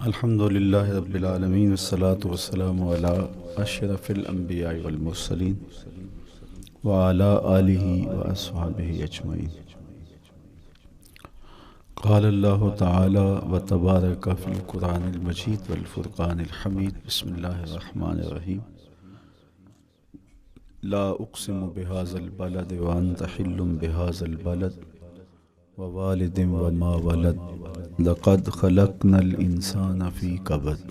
الحمد للہ رب العالمین والصلاة والسلام علی اشرف الانبیاء والمرسلین وعلی آلہ واصحابہ اجمعین۔ قال اللہ تعالی وتبارک فی القرآن المجید والفرقان الحمید۔ بسم اللہ الرحمن الرحیم۔ لا اقسم بہذا البلد وانت حل بہذا البلد ووالد وما ولد لقد خلقنا الانسان فی کبد۔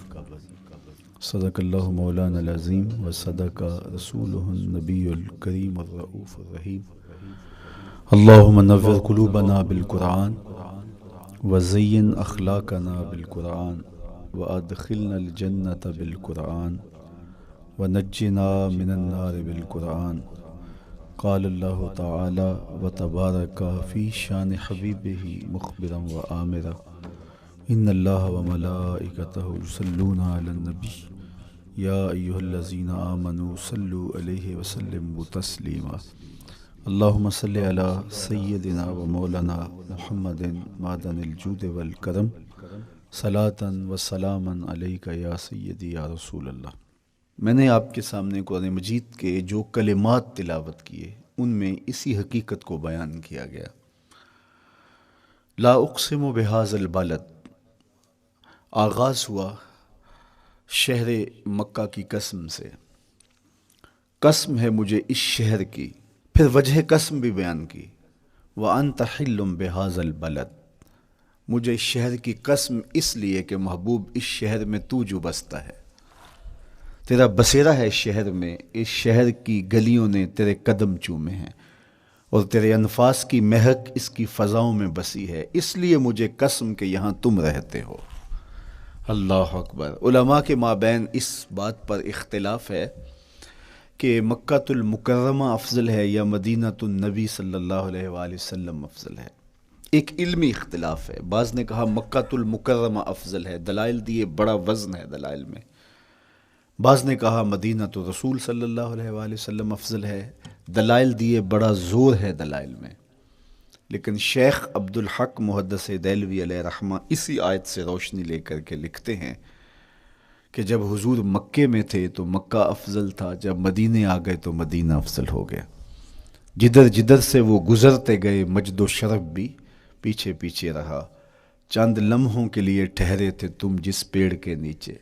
صدق اللہ مولانا العظیم وصدق رسولہ النبی الکریم الرؤوف الرحیم۔ اللہم نور قلوبنا بالقرآن وزین اخلاقنا بالقرآن وادخلنا الجنۃ بالقرآن ونجنا من النار بالقرآن۔ قال اللہ تعالی وتبارک فی شان حبیبہ مخبرا وآمرا ان اللہ وملائکتہ یصلون علی النبی یا ایہا الذین آمنوا صلوا علیہ وسلموا تسلیما۔ اللہم صلی علی سیدنا و مولانا محمد معدن الجود والکرم صلاۃ و سلاما علیک یا سیدی یا رسول اللہ۔ میں نے آپ کے سامنے قرآن مجید کے جو کلمات تلاوت کیے ان میں اسی حقیقت کو بیان کیا گیا۔ لا اقسم بہذا البلد، آغاز ہوا شہر مکہ کی قسم سے، قسم ہے مجھے اس شہر کی، پھر وجہ قسم بھی بیان کی، وانت حل بہذا البلد، مجھے اس شہر کی قسم اس لیے کہ محبوب اس شہر میں تو جو بستا ہے، تیرا بسیرا ہے اس شہر میں، اس شہر کی گلیوں نے تیرے قدم چومے ہیں اور تیرے انفاس کی مہک اس کی فضاؤں میں بسی ہے، اس لیے مجھے قسم کہ یہاں تم رہتے ہو۔ اللہ اکبر۔ علماء کے مابین اس بات پر اختلاف ہے کہ مکہ المکرمہ افضل ہے یا مدینہ النبی صلی اللہ علیہ وآلہ وسلم افضل ہے۔ ایک علمی اختلاف ہے، بعض نے کہا مکہ المکرمہ افضل ہے، دلائل دیے، بڑا وزن ہے دلائل میں۔ بعض نے کہا مدینہ رسول صلی اللہ علیہ وآلہ وسلم افضل ہے، دلائل دیے، بڑا زور ہے دلائل میں۔ لیکن شیخ عبدالحق محدث دہلوی علیہ رحمہ اسی آیت سے روشنی لے کر کے لکھتے ہیں کہ جب حضور مکے میں تھے تو مکہ افضل تھا، جب مدینے آ گئے تو مدینہ افضل ہو گیا۔ جدھر جدھر سے وہ گزرتے گئے مجد و شرف بھی پیچھے پیچھے رہا، چند لمحوں کے لیے ٹھہرے تھے تم جس پیڑ کے نیچے۔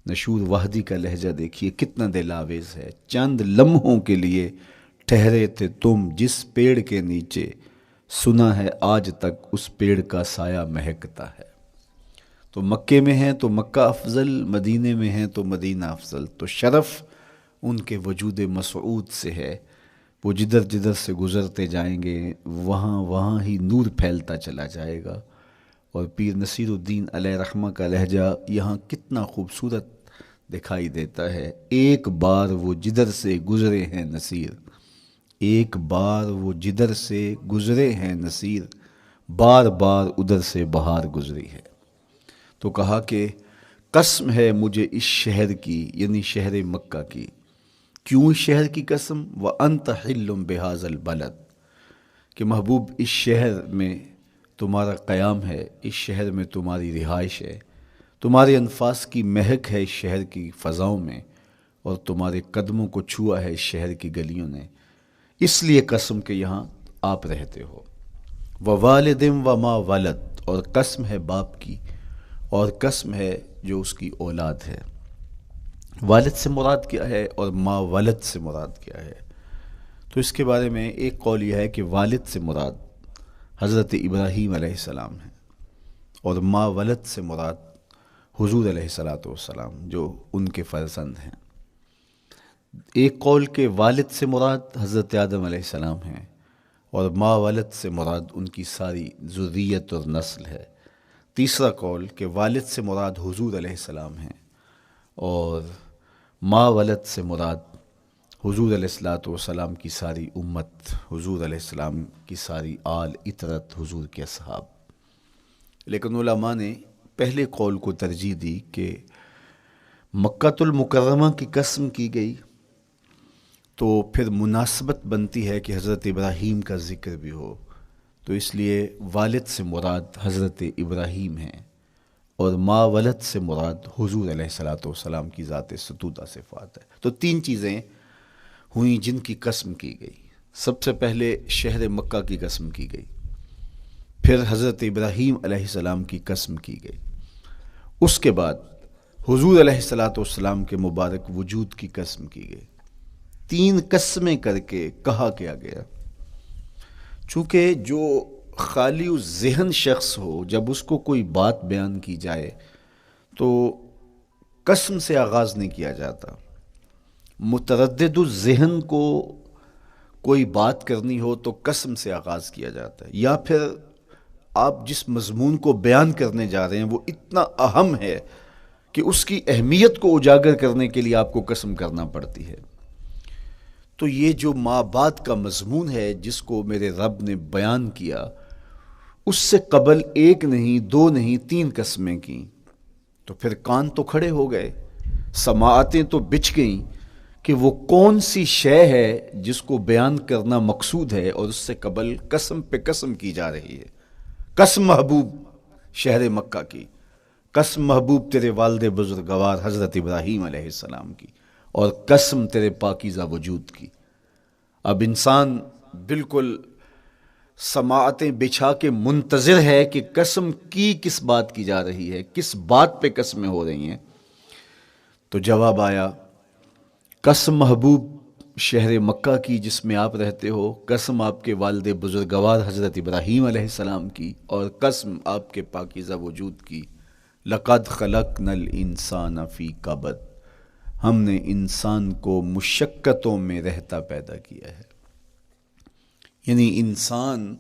نشور وحدی کا لہجہ دیکھیے کتنا دل آویز ہے، چند لمحوں کے لیے ٹھہرے تھے تم جس پیڑ کے نیچے، سنا ہے آج تک اس پیڑ کا سایہ مہکتا ہے۔ تو مکے میں ہیں تو مکہ افضل، مدینے میں ہیں تو مدینہ افضل۔ تو شرف ان کے وجود مسعود سے ہے، وہ جدھر جدھر سے گزرتے جائیں گے وہاں وہاں ہی نور پھیلتا چلا جائے گا۔ اور پیر نصیر الدین علیہ رحمہ کا لہجہ یہاں کتنا خوبصورت دکھائی دیتا ہے۔ ایک بار وہ جدھر سے گزرے ہیں نصیر، ایک بار وہ جدھر سے گزرے ہیں نصیر، بار بار ادھر سے بہار گزری ہے۔ تو کہا کہ قسم ہے مجھے اس شہر کی، یعنی شہر مکہ کی۔ کیوں اس شہر کی قسم؟ وَأَنْتَ حِلٌّ بِهَذَا الْبَلَدِ، کہ محبوب اس شہر میں تمہارا قیام ہے، اس شہر میں تمہاری رہائش ہے، تمہارے انفاس کی مہک ہے اس شہر کی فضاؤں میں، اور تمہارے قدموں کو چھوا ہے اس شہر کی گلیوں نے، اس لیے قسم کہ یہاں آپ رہتے ہو۔ وَوَالِدٍ وَمَا وَلَدَ، اور قسم ہے باپ کی، اور قسم ہے جو اس کی اولاد ہے۔ والد سے مراد کیا ہے اور ما ولد سے مراد کیا ہے؟ تو اس کے بارے میں ایک قول یہ ہے کہ والد سے مراد حضرت ابراہیم علیہ السلام ہے، اور ما ولد سے مراد حضور علیہ السلام جو ان کے فرزند ہیں۔ ایک قول کہ والد سے مراد حضرت آدم علیہ السلام ہیں، اور ما ولد سے مراد ان کی ساری ذریت اور نسل ہے۔ تیسرا قول کہ والد سے مراد حضور علیہ السلام ہیں، اور ما ولد سے مراد حضور علیہ السلام کی ساری امت، حضور علیہ السلام کی ساری آل اطرت، حضور کے اصحاب۔ لیکن علماء نے پہلے قول کو ترجیح دی کہ مکہ المکرمہ کی قسم کی گئی تو پھر مناسبت بنتی ہے کہ حضرت ابراہیم کا ذکر بھی ہو، تو اس لیے والد سے مراد حضرت ابراہیم ہیں، اور ما ولد سے مراد حضور علیہ الصلوۃ والسلام کی ذات ستودہ صفات ہے۔ تو تین چیزیں ہوئیں جن کی قسم کی گئی۔ سب سے پہلے شہر مکہ کی قسم کی گئی، پھر حضرت ابراہیم علیہ السلام کی قسم کی گئی، اس کے بعد حضور علیہ الصلوۃ والسلام کے مبارک وجود کی قسم کی گئی۔ تین قسمیں کر کے کہا کیا گیا، چونکہ جو خالی ذہن شخص ہو، جب اس کو کوئی بات بیان کی جائے تو قسم سے آغاز نہیں کیا جاتا۔ متردد الذہن کو کوئی بات کرنی ہو تو قسم سے آغاز کیا جاتا ہے، یا پھر آپ جس مضمون کو بیان کرنے جا رہے ہیں وہ اتنا اہم ہے کہ اس کی اہمیت کو اجاگر کرنے کے لیے آپ کو قسم کرنا پڑتی ہے۔ تو یہ جو ماں بعد کا مضمون ہے جس کو میرے رب نے بیان کیا، اس سے قبل ایک نہیں، دو نہیں، تین قسمیں کیں، تو پھر کان تو کھڑے ہو گئے، سماعتیں تو بچھ گئیں کہ وہ کون سی شے ہے جس کو بیان کرنا مقصود ہے، اور اس سے قبل قسم پہ قسم کی جا رہی ہے۔ قسم محبوب شہر مکہ کی، قسم محبوب تیرے والد بزرگوار حضرت ابراہیم علیہ السلام کی، اور قسم تیرے پاکیزہ وجود کی۔ اب انسان بالکل سماعتیں بچھا کے منتظر ہے کہ قسم کی کس بات کی جا رہی ہے، کس بات پہ قسمیں ہو رہی ہیں۔ تو جواب آیا، قسم محبوب شہر مکہ کی جس میں آپ رہتے ہو، قسم آپ کے والد بزرگوار حضرت ابراہیم علیہ السلام کی، اور قسم آپ کے پاکیزہ وجود کی۔ لقد خلقنا الانسان فی کبد، ہم نے انسان کو مشقتوں میں رہتا پیدا کیا ہے۔ یعنی انسان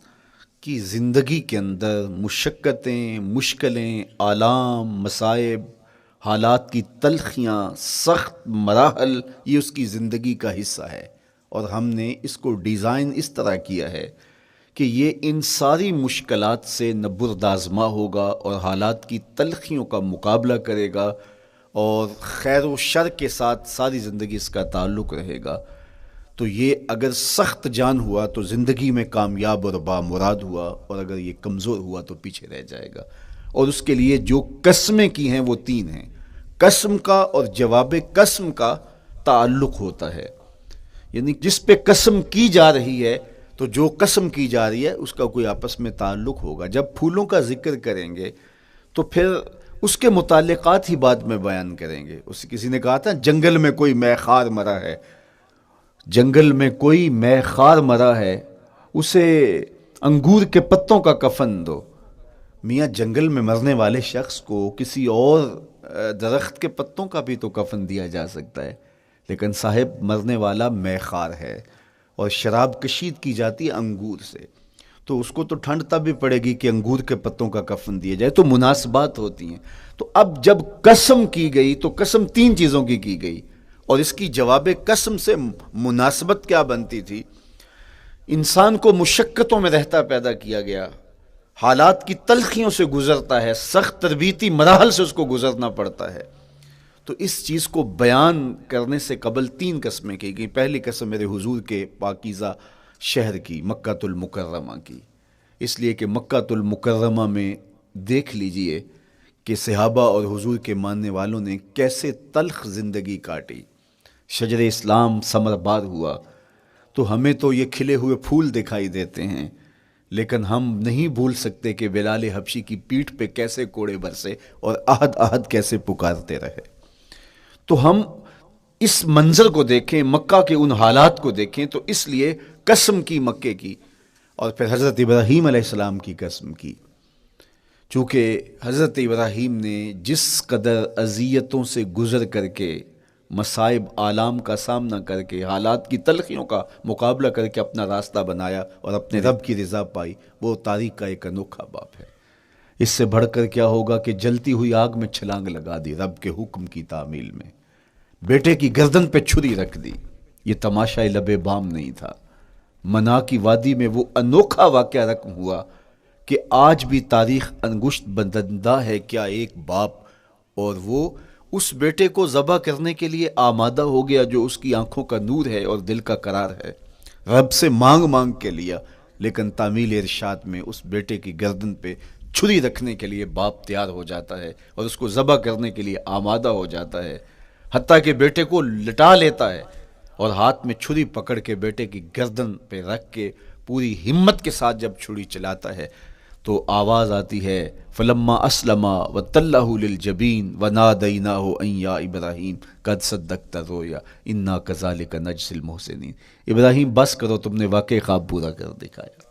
کی زندگی کے اندر مشقتیں، مشکلیں، آلام، مصائب، حالات کی تلخیاں، سخت مراحل، یہ اس کی زندگی کا حصہ ہے، اور ہم نے اس کو ڈیزائن اس طرح کیا ہے کہ یہ ان ساری مشکلات سے نہ بردآزما ہوگا اور حالات کی تلخیوں کا مقابلہ کرے گا، اور خیر و شر کے ساتھ ساری زندگی اس کا تعلق رہے گا۔ تو یہ اگر سخت جان ہوا تو زندگی میں کامیاب اور بامراد ہوا، اور اگر یہ کمزور ہوا تو پیچھے رہ جائے گا۔ اور اس کے لیے جو قسمیں کی ہیں وہ تین ہیں۔ قسم کا اور جواب قسم کا تعلق ہوتا ہے، یعنی جس پہ قسم کی جا رہی ہے تو جو قسم کی جا رہی ہے اس کا کوئی آپس میں تعلق ہوگا۔ جب پھولوں کا ذکر کریں گے تو پھر اس کے متعلقات ہی بعد میں بیان کریں گے۔ کسی نے کہا تھا جنگل میں کوئی مے خار مرا ہے، جنگل میں کوئی مے خار مرا ہے، اسے انگور کے پتوں کا کفن دو۔ میاں جنگل میں مرنے والے شخص کو کسی اور درخت کے پتوں کا بھی تو کفن دیا جا سکتا ہے، لیکن صاحب مرنے والا مے خار ہے، اور شراب کشید کی جاتی ہے انگور سے، تو اس کو تو ٹھنڈ تب بھی پڑے گی کہ انگور کے پتوں کا کفن دیا جائے۔ تو مناسبات ہوتی ہیں۔ تو اب جب قسم کی گئی تو قسم تین چیزوں کی گئی، اور اس کی جواب قسم سے مناسبت کیا بنتی تھی؟ انسان کو مشقتوں میں رہتا پیدا کیا گیا، حالات کی تلخیوں سے گزرتا ہے، سخت تربیتی مراحل سے اس کو گزرنا پڑتا ہے۔ تو اس چیز کو بیان کرنے سے قبل تین قسمیں کی گئی۔ پہلی قسم میرے حضور کے پاکیزہ شہر کی، مکہ المکرمہ کی، اس لیے کہ مکہ المکرمہ میں دیکھ لیجئے کہ صحابہ اور حضور کے ماننے والوں نے کیسے تلخ زندگی کاٹی۔ شجر اسلام ثمر بار ہوا تو ہمیں تو یہ کھلے ہوئے پھول دکھائی دیتے ہیں، لیکن ہم نہیں بھول سکتے کہ بلال حبشی کی پیٹھ پہ کیسے کوڑے برسے اور احد احد کیسے پکارتے رہے۔ تو ہم اس منظر کو دیکھیں، مکہ کے ان حالات کو دیکھیں، تو اس لیے قسم کی مکے کی، اور پھر حضرت ابراہیم علیہ السلام کی قسم کی، چونکہ حضرت ابراہیم نے جس قدر اذیتوں سے گزر کر کے، مصائب آلام کا سامنا کر کے، حالات کی تلخیوں کا مقابلہ کر کے اپنا راستہ بنایا اور اپنے رب کی رضا پائی، وہ تاریخ کا ایک انوکھا باب ہے۔ اس سے بڑھ کر کیا ہوگا کہ جلتی ہوئی آگ میں چھلانگ لگا دی رب کے حکم کی تعمیل میں، بیٹے کی گردن پہ چھری رکھ دی۔ یہ تماشا لب بام نہیں تھا، منا کی وادی میں وہ انوکھا واقعہ رقم ہوا کہ آج بھی تاریخ انگشت بدندہ ہے کیا ایک باپ، اور وہ اس بیٹے کو ذبح کرنے کے لیے آمادہ ہو گیا جو اس کی آنکھوں کا نور ہے اور دل کا قرار ہے، رب سے مانگ مانگ کے لیا، لیکن تعمیل ارشاد میں اس بیٹے کی گردن پہ چھری رکھنے کے لیے باپ تیار ہو جاتا ہے اور اس کو ذبح کرنے کے لیے آمادہ ہو جاتا ہے، حتیٰ کہ بیٹے کو لٹا لیتا ہے اور ہاتھ میں چھری پکڑ کے بیٹے کی گردن پہ رکھ کے پوری ہمت کے ساتھ جب چھری چلاتا ہے تو آواز آتی ہے فلما اسلم وتلہ للجبین ونادیناہ ان یا ابراہیم قد صدقت الرؤیا انا کذالک نجزی المحسنین۔ ابراہیم بس کرو، تم نے واقعی خواب پورا کر دکھایا۔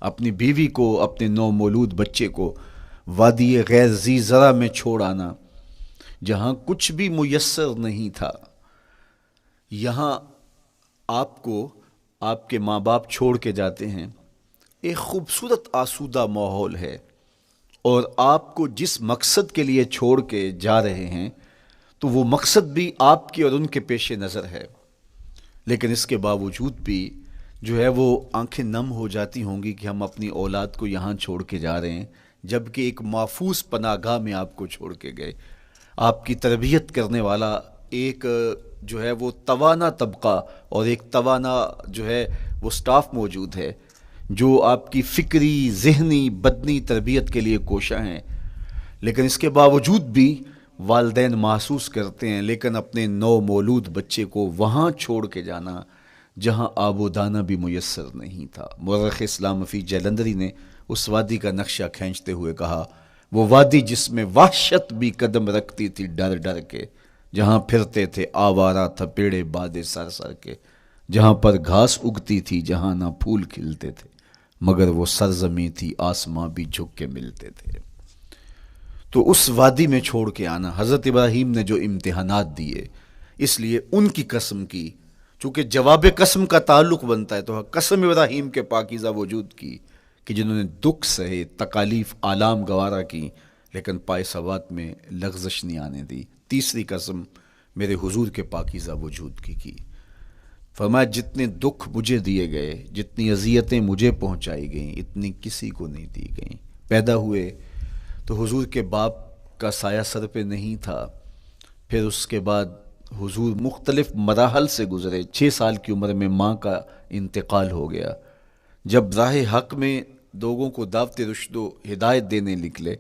اپنی بیوی کو، اپنے نو مولود بچے کو وادی غیر ذی زرع میں چھوڑ آنا، جہاں کچھ بھی میسر نہیں تھا، یہاں آپ کو آپ کے ماں باپ چھوڑ کے جاتے ہیں، ایک خوبصورت آسودہ ماحول ہے، اور آپ کو جس مقصد کے لیے چھوڑ کے جا رہے ہیں تو وہ مقصد بھی آپ کی اور ان کے پیش نظر ہے، لیکن اس کے باوجود بھی جو ہے وہ آنکھیں نم ہو جاتی ہوں گی کہ ہم اپنی اولاد کو یہاں چھوڑ کے جا رہے ہیں، جبکہ ایک محفوظ پناہ گاہ میں آپ کو چھوڑ کے گئے۔ آپ کی تربیت کرنے والا ایک جو ہے وہ توانا طبقہ اور ایک توانا جو ہے وہ سٹاف موجود ہے جو آپ کی فکری، ذہنی، بدنی تربیت کے لیے کوشاں ہیں، لیکن اس کے باوجود بھی والدین محسوس کرتے ہیں لیکن اپنے نو مولود بچے کو وہاں چھوڑ کے جانا جہاں آب و دانہ بھی میسر نہیں تھا۔ مورخ اسلام فی جلندری نے اس وادی کا نقشہ کھینچتے ہوئے کہا، وہ وادی جس میں وحشت بھی قدم رکھتی تھی ڈر ڈر کے، جہاں پھرتے تھے آوارہ تھپیڑے بادے سر سر کے، جہاں پر گھاس اگتی تھی، جہاں نہ پھول کھلتے تھے، مگر وہ سرزمیں تھی آسماں بھی جھک کے ملتے تھے۔ تو اس وادی میں چھوڑ کے آنا، حضرت ابراہیم نے جو امتحانات دیے، اس لیے ان کی قسم کی، چونکہ جواب قسم کا تعلق بنتا ہے تو قسم ابراہیم کے پاکیزہ وجود کی کہ جنہوں نے دکھ سہے، تکالیف آلام گوارا کی، لیکن پائے ثبات میں لغزش نہیں آنے دی۔ تیسری قسم میرے حضور کے پاکیزہ وجود کی فرمایا جتنے دکھ مجھے دیے گئے، جتنی اذیتیں مجھے پہنچائی گئیں، اتنی کسی کو نہیں دی گئیں۔ پیدا ہوئے تو حضور کے باپ کا سایہ سر پہ نہیں تھا، پھر اس کے بعد حضور مختلف مراحل سے گزرے۔ 6 سال کی عمر میں ماں کا انتقال ہو گیا۔ جب راہ حق میں لوگوں کو دعوت رشد و ہدایت دینے نکلے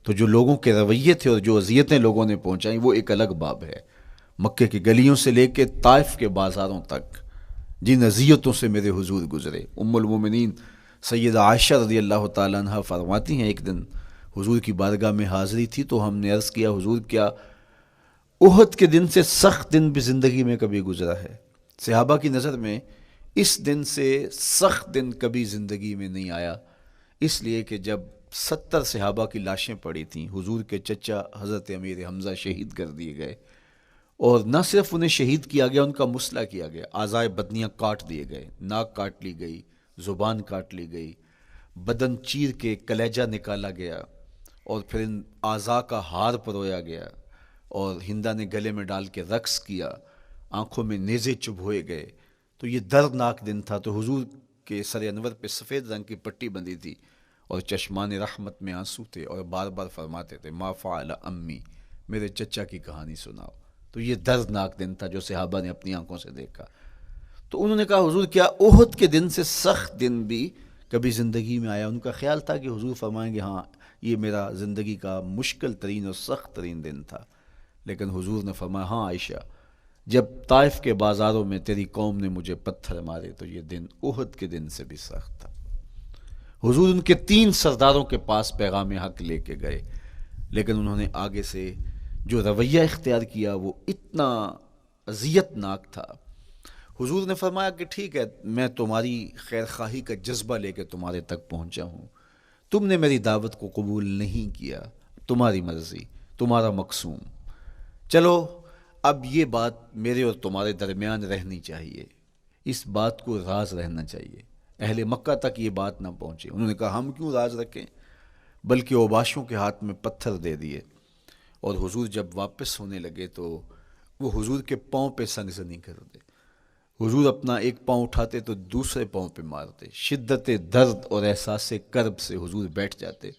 تو جو لوگوں کے رویے تھے اور جو اذیتیں لوگوں نے پہنچائیں وہ ایک الگ باب ہے۔ مکے کی گلیوں سے لے کے طائف کے بازاروں تک جن اذیتوں سے میرے حضور گزرے، ام المومنین سیدہ عائشہ رضی اللہ تعالیٰ عنہ فرماتی ہیں ایک دن حضور کی بارگاہ میں حاضری تھی تو ہم نے عرض کیا حضور کیا احد کے دن سے سخت دن بھی زندگی میں کبھی گزرا ہے؟ صحابہ کی نظر میں اس دن سے سخت دن کبھی زندگی میں نہیں آیا، اس لیے کہ جب 70 صحابہ کی لاشیں پڑی تھیں، حضور کے چچا حضرت امیر حمزہ شہید کر دیے گئے، اور نہ صرف انہیں شہید کیا گیا، ان کا مسئلہ کیا گیا، اعضائے بدنیاں کاٹ دیے گئے، ناک کاٹ لی گئی، زبان کاٹ لی گئی، بدن چیر کے کلیجہ نکالا گیا، اور پھر ان اعضاء کا ہار پرویا گیا، اور ہندا نے گلے میں ڈال کے رقص کیا، آنکھوں میں نیزے چبھوئے گئے۔ تو یہ دردناک دن تھا۔ تو حضور کے سر انور پہ سفید رنگ کی پٹی بندھی تھی اور چشمان رحمت میں آنسو تھے، اور بار بار فرماتے تھے ما فعل امی، میرے چچا کی کہانی سناؤ۔ تو یہ دردناک دن تھا جو صحابہ نے اپنی آنکھوں سے دیکھا۔ تو انہوں نے کہا حضور کیا احد کے دن سے سخت دن بھی کبھی زندگی میں آیا؟ ان کا خیال تھا کہ حضور فرمائیں گے ہاں یہ میرا زندگی کا مشکل ترین اور سخت ترین دن تھا، لیکن حضور نے فرمایا ہاں عائشہ، جب طائف کے بازاروں میں تیری قوم نے مجھے پتھر مارے تو یہ دن احد کے دن سے بھی سخت تھا۔ حضور ان کے 3 سرداروں کے پاس پیغام حق لے کے گئے، لیکن انہوں نے آگے سے جو رویہ اختیار کیا وہ اتنا اذیت ناک تھا۔ حضور نے فرمایا کہ ٹھیک ہے، میں تمہاری خیر خواہی کا جذبہ لے کے تمہارے تک پہنچا ہوں، تم نے میری دعوت کو قبول نہیں کیا، تمہاری مرضی، تمہارا مقسوم، چلو اب یہ بات میرے اور تمہارے درمیان رہنی چاہیے، اس بات کو راز رہنا چاہیے، اہل مکہ تک یہ بات نہ پہنچے۔ انہوں نے کہا ہم کیوں راز رکھیں، بلکہ اوباشوں کے ہاتھ میں پتھر دے دیے، اور حضور جب واپس ہونے لگے تو وہ حضور کے پاؤں پہ سنگزنی کر دے۔ حضور اپنا ایک پاؤں اٹھاتے تو دوسرے پاؤں پہ مارتے، شدت درد اور احساس کرب سے حضور بیٹھ جاتے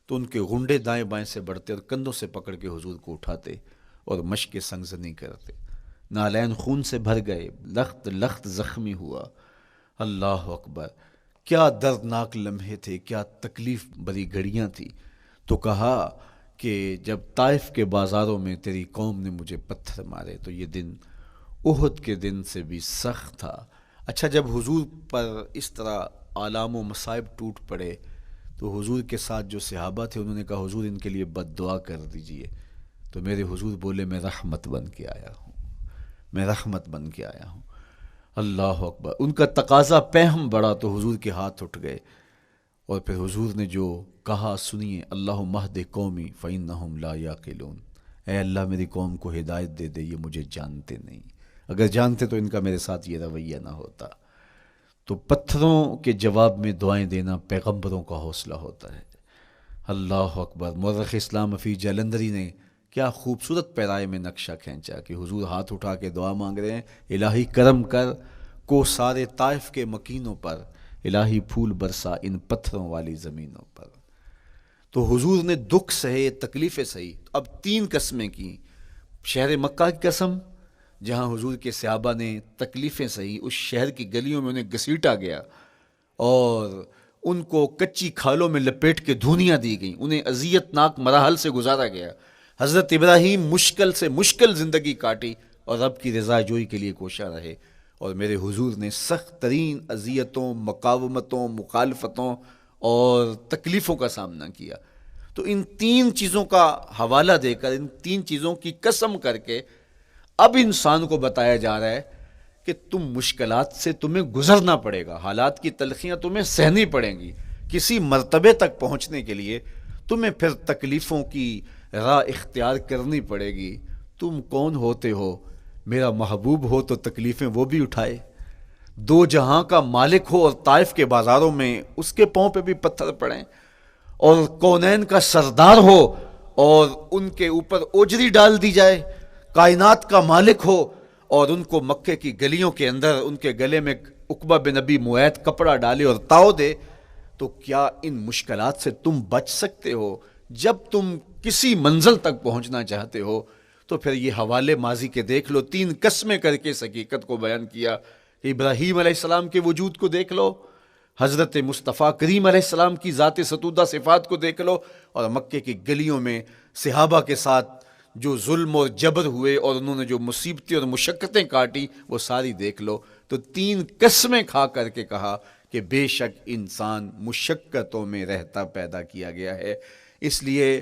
تو ان کے غنڈے دائیں بائیں سے بڑھتے اور کندھوں سے پکڑ کے حضور کو اٹھاتے اور مشق سنگزنی کرتے۔ نالین خون سے بھر گئے، لخت لخت زخمی ہوا۔ اللہ اکبر، کیا دردناک لمحے تھے، کیا تکلیف بری گھڑیاں تھیں. تو کہا کہ جب طائف کے بازاروں میں تیری قوم نے مجھے پتھر مارے تو یہ دن احد کے دن سے بھی سخت تھا. اچھا، جب حضور پر اس طرح آلام و مصائب ٹوٹ پڑے تو حضور کے ساتھ جو صحابہ تھے انہوں نے کہا حضور ان کے لیے بد دعا کر دیجئے. تو میرے حضور بولے میں رحمت بن کے آیا ہوں، میں رحمت بن کے آیا ہوں. اللہ اکبر. ان کا تقاضا پہم بڑا تو حضور کے ہاتھ اٹھ گئے، اور پھر حضور نے جو کہا سنیے، اللہم اہد قومی فإنہم لا یعقلون. اے اللہ میری قوم کو ہدایت دے دے، یہ مجھے جانتے نہیں، اگر جانتے تو ان کا میرے ساتھ یہ رویہ نہ ہوتا. تو پتھروں کے جواب میں دعائیں دینا پیغمبروں کا حوصلہ ہوتا ہے. اللہ اکبر. مورخ اسلام حفیظ جلندری نے کیا خوبصورت پیرائے میں نقشہ کھینچا کہ حضور ہاتھ اٹھا کے دعا مانگ رہے ہیں، الہی کرم کر کو سارے طائف کے مکینوں پر، الہی پھول برسا ان پتھروں والی زمینوں پر. تو حضور نے دکھ سہے، تکلیفیں سہی. اب 3 قسمیں کی. شہر مکہ کی قسم جہاں حضور کے صحابہ نے تکلیفیں سہی، اس شہر کی گلیوں میں انہیں گھسیٹا گیا اور ان کو کچی کھالوں میں لپیٹ کے دھونیاں دی گئیں، انہیں اذیت ناک مراحل سے گزارا گیا. حضرت ابراہیم مشکل سے مشکل زندگی کاٹی اور رب کی رضا جوئی کے لیے کوشاں رہے، اور میرے حضور نے سخت ترین اذیتوں، مقاومتوں، مخالفتوں اور تکلیفوں کا سامنا کیا. تو ان 3 چیزوں کا حوالہ دے کر، ان 3 چیزوں کی قسم کر کے اب انسان کو بتایا جا رہا ہے کہ تم مشکلات سے تمہیں گزرنا پڑے گا، حالات کی تلخیاں تمہیں سہنی پڑیں گی. کسی مرتبے تک پہنچنے کے لیے تمہیں پھر تکلیفوں کی راہ اختیار کرنی پڑے گی. تم کون ہوتے ہو؟ میرا محبوب ہو تو تکلیفیں وہ بھی اٹھائے، 2 جہاں کا مالک ہو اور طائف کے بازاروں میں اس کے پاؤں پہ بھی پتھر پڑیں، اور کونین کا سردار ہو اور ان کے اوپر اوجری ڈال دی جائے، کائنات کا مالک ہو اور ان کو مکے کی گلیوں کے اندر ان کے گلے میں عقبہ بن ابی معیط کپڑا ڈالے اور تاؤ دے. تو کیا ان مشکلات سے تم بچ سکتے ہو؟ جب تم کسی منزل تک پہنچنا چاہتے ہو تو پھر یہ حوالے ماضی کے دیکھ لو. 3 قسمیں کر کے اس حقیقت کو بیان کیا. ابراہیم علیہ السلام کے وجود کو دیکھ لو، حضرت مصطفیٰ کریم علیہ السلام کی ذات ستودہ صفات کو دیکھ لو، اور مکے کی گلیوں میں صحابہ کے ساتھ جو ظلم اور جبر ہوئے اور انہوں نے جو مصیبتیں اور مشقتیں کاٹی وہ ساری دیکھ لو. تو 3 قسمیں کھا کر کے کہا کہ بے شک انسان مشقتوں میں رہتا پیدا کیا گیا ہے. اس لیے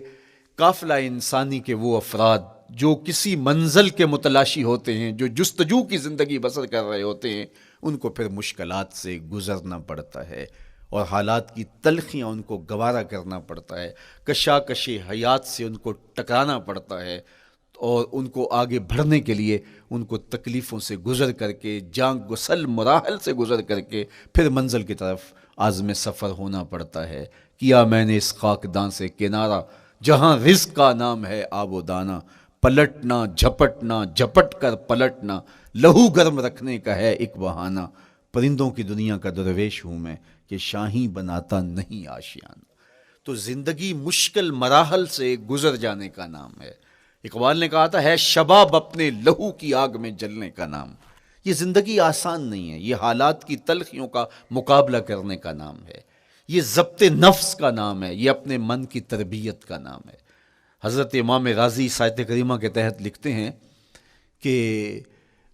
قافلہ انسانی کے وہ افراد جو کسی منزل کے متلاشی ہوتے ہیں، جو جستجو کی زندگی بسر کر رہے ہوتے ہیں، ان کو پھر مشکلات سے گزرنا پڑتا ہے اور حالات کی تلخیاں ان کو گوارا کرنا پڑتا ہے، کشاکش حیات سے ان کو ٹکرانا پڑتا ہے، اور ان کو آگے بڑھنے کے لیے ان کو تکلیفوں سے گزر کر کے، جان گسل مراحل سے گزر کر کے پھر منزل کی طرف عازم سفر ہونا پڑتا ہے. کیا میں نے اس خاکدان سے کنارہ جہاں رزق کا نام ہے آب و دانہ، پلٹنا جھپٹنا جھپٹ کر پلٹنا لہو گرم رکھنے کا ہے ایک بہانہ. پرندوں کی دنیا کا درویش ہوں میں کہ شاہی بناتا نہیں آشیان. تو زندگی مشکل مراحل سے گزر جانے کا نام ہے. اقبال نے کہا تھا ہے شباب اپنے لہو کی آگ میں جلنے کا نام. یہ زندگی آسان نہیں ہے، یہ حالات کی تلخیوں کا مقابلہ کرنے کا نام ہے، یہ ضبط نفس کا نام ہے، یہ اپنے من کی تربیت کا نام ہے. حضرت امام رازی سایت کریمہ کے تحت لکھتے ہیں کہ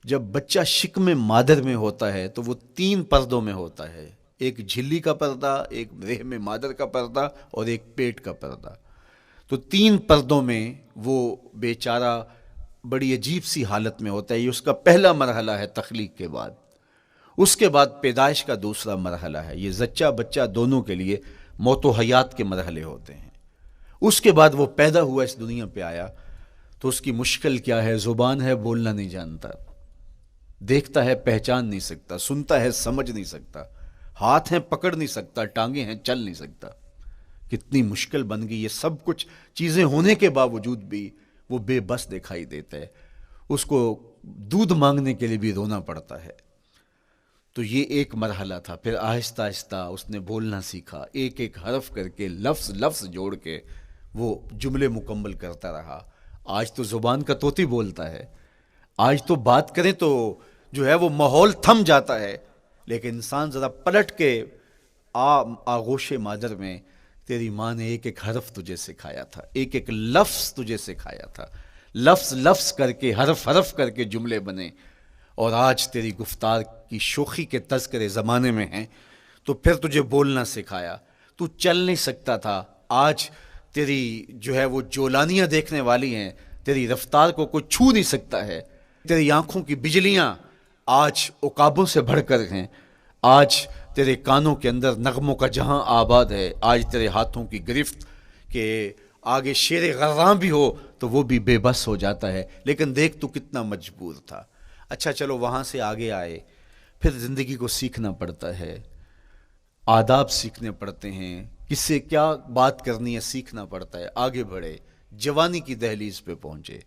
جب بچہ شکم مادر میں ہوتا ہے تو وہ 3 پردوں میں ہوتا ہے، ایک جھلی کا پردہ، ایک رحم مادر کا پردہ اور ایک پیٹ کا پردہ. تو 3 پردوں میں وہ بیچارہ بڑی عجیب سی حالت میں ہوتا ہے. یہ اس کا پہلا مرحلہ ہے تخلیق کے بعد. اس کے بعد پیدائش کا دوسرا مرحلہ ہے. یہ زچہ بچہ دونوں کے لیے موت و حیات کے مرحلے ہوتے ہیں. اس کے بعد وہ پیدا ہوا، اس دنیا پہ آیا تو اس کی مشکل کیا ہے؟ زبان ہے، بولنا نہیں جانتا، دیکھتا ہے پہچان نہیں سکتا، سنتا ہے سمجھ نہیں سکتا، ہاتھ ہیں پکڑ نہیں سکتا، ٹانگیں ہیں چل نہیں سکتا. کتنی مشکل بن گئی. یہ سب کچھ چیزیں ہونے کے باوجود بھی وہ بے بس دکھائی دیتا ہے. اس کو دودھ مانگنے کے لیے بھی رونا پڑتا ہے. تو یہ ایک مرحلہ تھا. پھر آہستہ آہستہ اس نے بولنا سیکھا، ایک ایک حرف کر کے لفظ لفظ جوڑ کے وہ جملے مکمل کرتا رہا. آج تو زبان کا طوطی بولتا ہے، آج تو بات کریں تو جو ہے وہ ماحول تھم جاتا ہے. لیکن انسان ذرا پلٹ کے آغوش مادر میں تیری ماں نے ایک ایک حرف تجھے سکھایا تھا، ایک ایک لفظ تجھے سکھایا تھا، لفظ لفظ کر کے، حرف حرف کر کے جملے بنے، اور آج تیری گفتار کی شوخی کے تذکرے زمانے میں ہیں، تو پھر تجھے بولنا سکھایا، تو چل نہیں سکتا تھا، آج تیری جو ہے وہ جولانیاں دیکھنے والی ہیں، تیری رفتار کو کوئی چھو نہیں سکتا ہے، تیری آنکھوں کی بجلیاں آج عقابوں سے بڑھ کر ہیں، آج تیرے کانوں کے اندر نغموں کا جہاں آباد ہے، آج تیرے ہاتھوں کی گرفت کہ آگے شیر غراں بھی ہو تو وہ بھی بے بس ہو جاتا ہے، لیکن دیکھ تو کتنا مجبور تھا۔ اچھا چلو وہاں سے آگے آئے، پھر زندگی کو سیکھنا پڑتا ہے، آداب سیکھنے پڑتے ہیں، کس سے کیا بات کرنی ہے سیکھنا پڑتا ہے، آگے بڑھے، جوانی کی دہلیز پہ پہنچے۔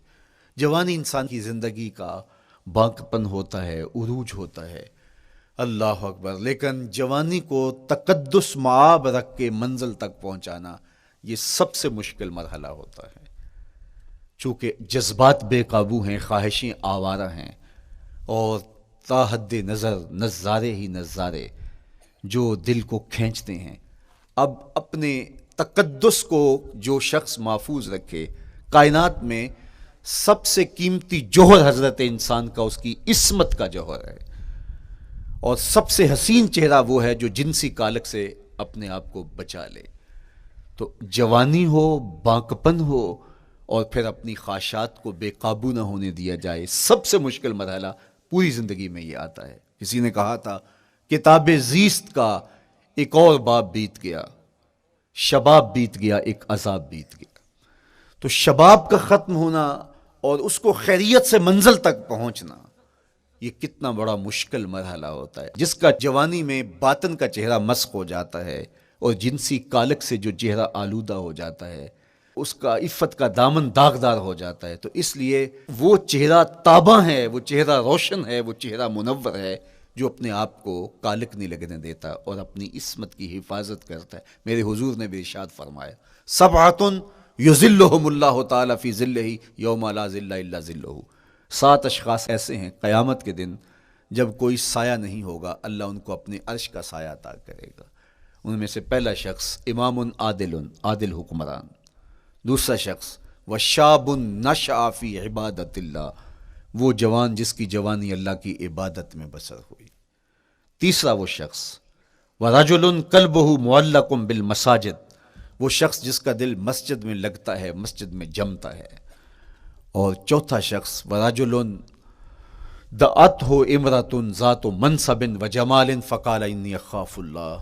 جوانی انسان کی زندگی کا بانکپن ہوتا ہے، عروج ہوتا ہے، اللہ اکبر، لیکن جوانی کو تقدس معاب رکھ کے منزل تک پہنچانا یہ سب سے مشکل مرحلہ ہوتا ہے، چونکہ جذبات بے قابو ہیں، خواہشیں آوارہ ہیں، اور تا حد نظر نظارے ہی نظارے جو دل کو کھینچتے ہیں۔ اب اپنے تقدس کو جو شخص محفوظ رکھے، کائنات میں سب سے قیمتی جوہر حضرت انسان کا اس کی عصمت کا جوہر ہے، اور سب سے حسین چہرہ وہ ہے جو جنسی کالک سے اپنے آپ کو بچا لے۔ تو جوانی ہو، بانکپن ہو، اور پھر اپنی خواہشات کو بے قابو نہ ہونے دیا جائے، سب سے مشکل مرحلہ پوری زندگی میں یہ آتا ہے۔ کسی نے کہا تھا کتاب زیست کا ایک اور باب بیت گیا، شباب بیت گیا، ایک عذاب بیت گیا۔ تو شباب کا ختم ہونا اور اس کو خیریت سے منزل تک پہنچنا، یہ کتنا بڑا مشکل مرحلہ ہوتا ہے، جس کا جوانی میں باطن کا چہرہ مسخ ہو جاتا ہے اور جنسی کالک سے جو چہرہ آلودہ ہو جاتا ہے، اس کا عفت کا دامن داغدار ہو جاتا ہے۔ تو اس لیے وہ چہرہ تاباں ہے، وہ چہرہ روشن ہے، وہ چہرہ منور ہے جو اپنے آپ کو کالک نہیں لگنے دیتا اور اپنی عصمت کی حفاظت کرتا ہے۔ میرے حضور نے بھی ارشاد فرمایا، سبعۃ یظلھم اللہ تعالی فی ظلہ یوم لا ظل الا ظلہ، 7 اشخاص ایسے ہیں قیامت کے دن جب کوئی سایہ نہیں ہوگا، اللہ ان کو اپنے عرش کا سایہ عطا کرے گا۔ ان میں سے پہلا شخص امام عادل حکمران، دوسرا شخص وشاب نشأ فی عبادت اللہ، وہ جوان جس کی جوانی اللہ کی عبادت میں بسر ہوئی، تیسرا وہ شخص ورجل قلبہ معلق بالمساجد، وہ شخص جس کا دل مسجد میں لگتا ہے، مسجد میں جمتا ہے، اور چوتھا شخص ورجل دعتہ امرأۃ ذات منصب وجمال فقال انی اخاف اللہ،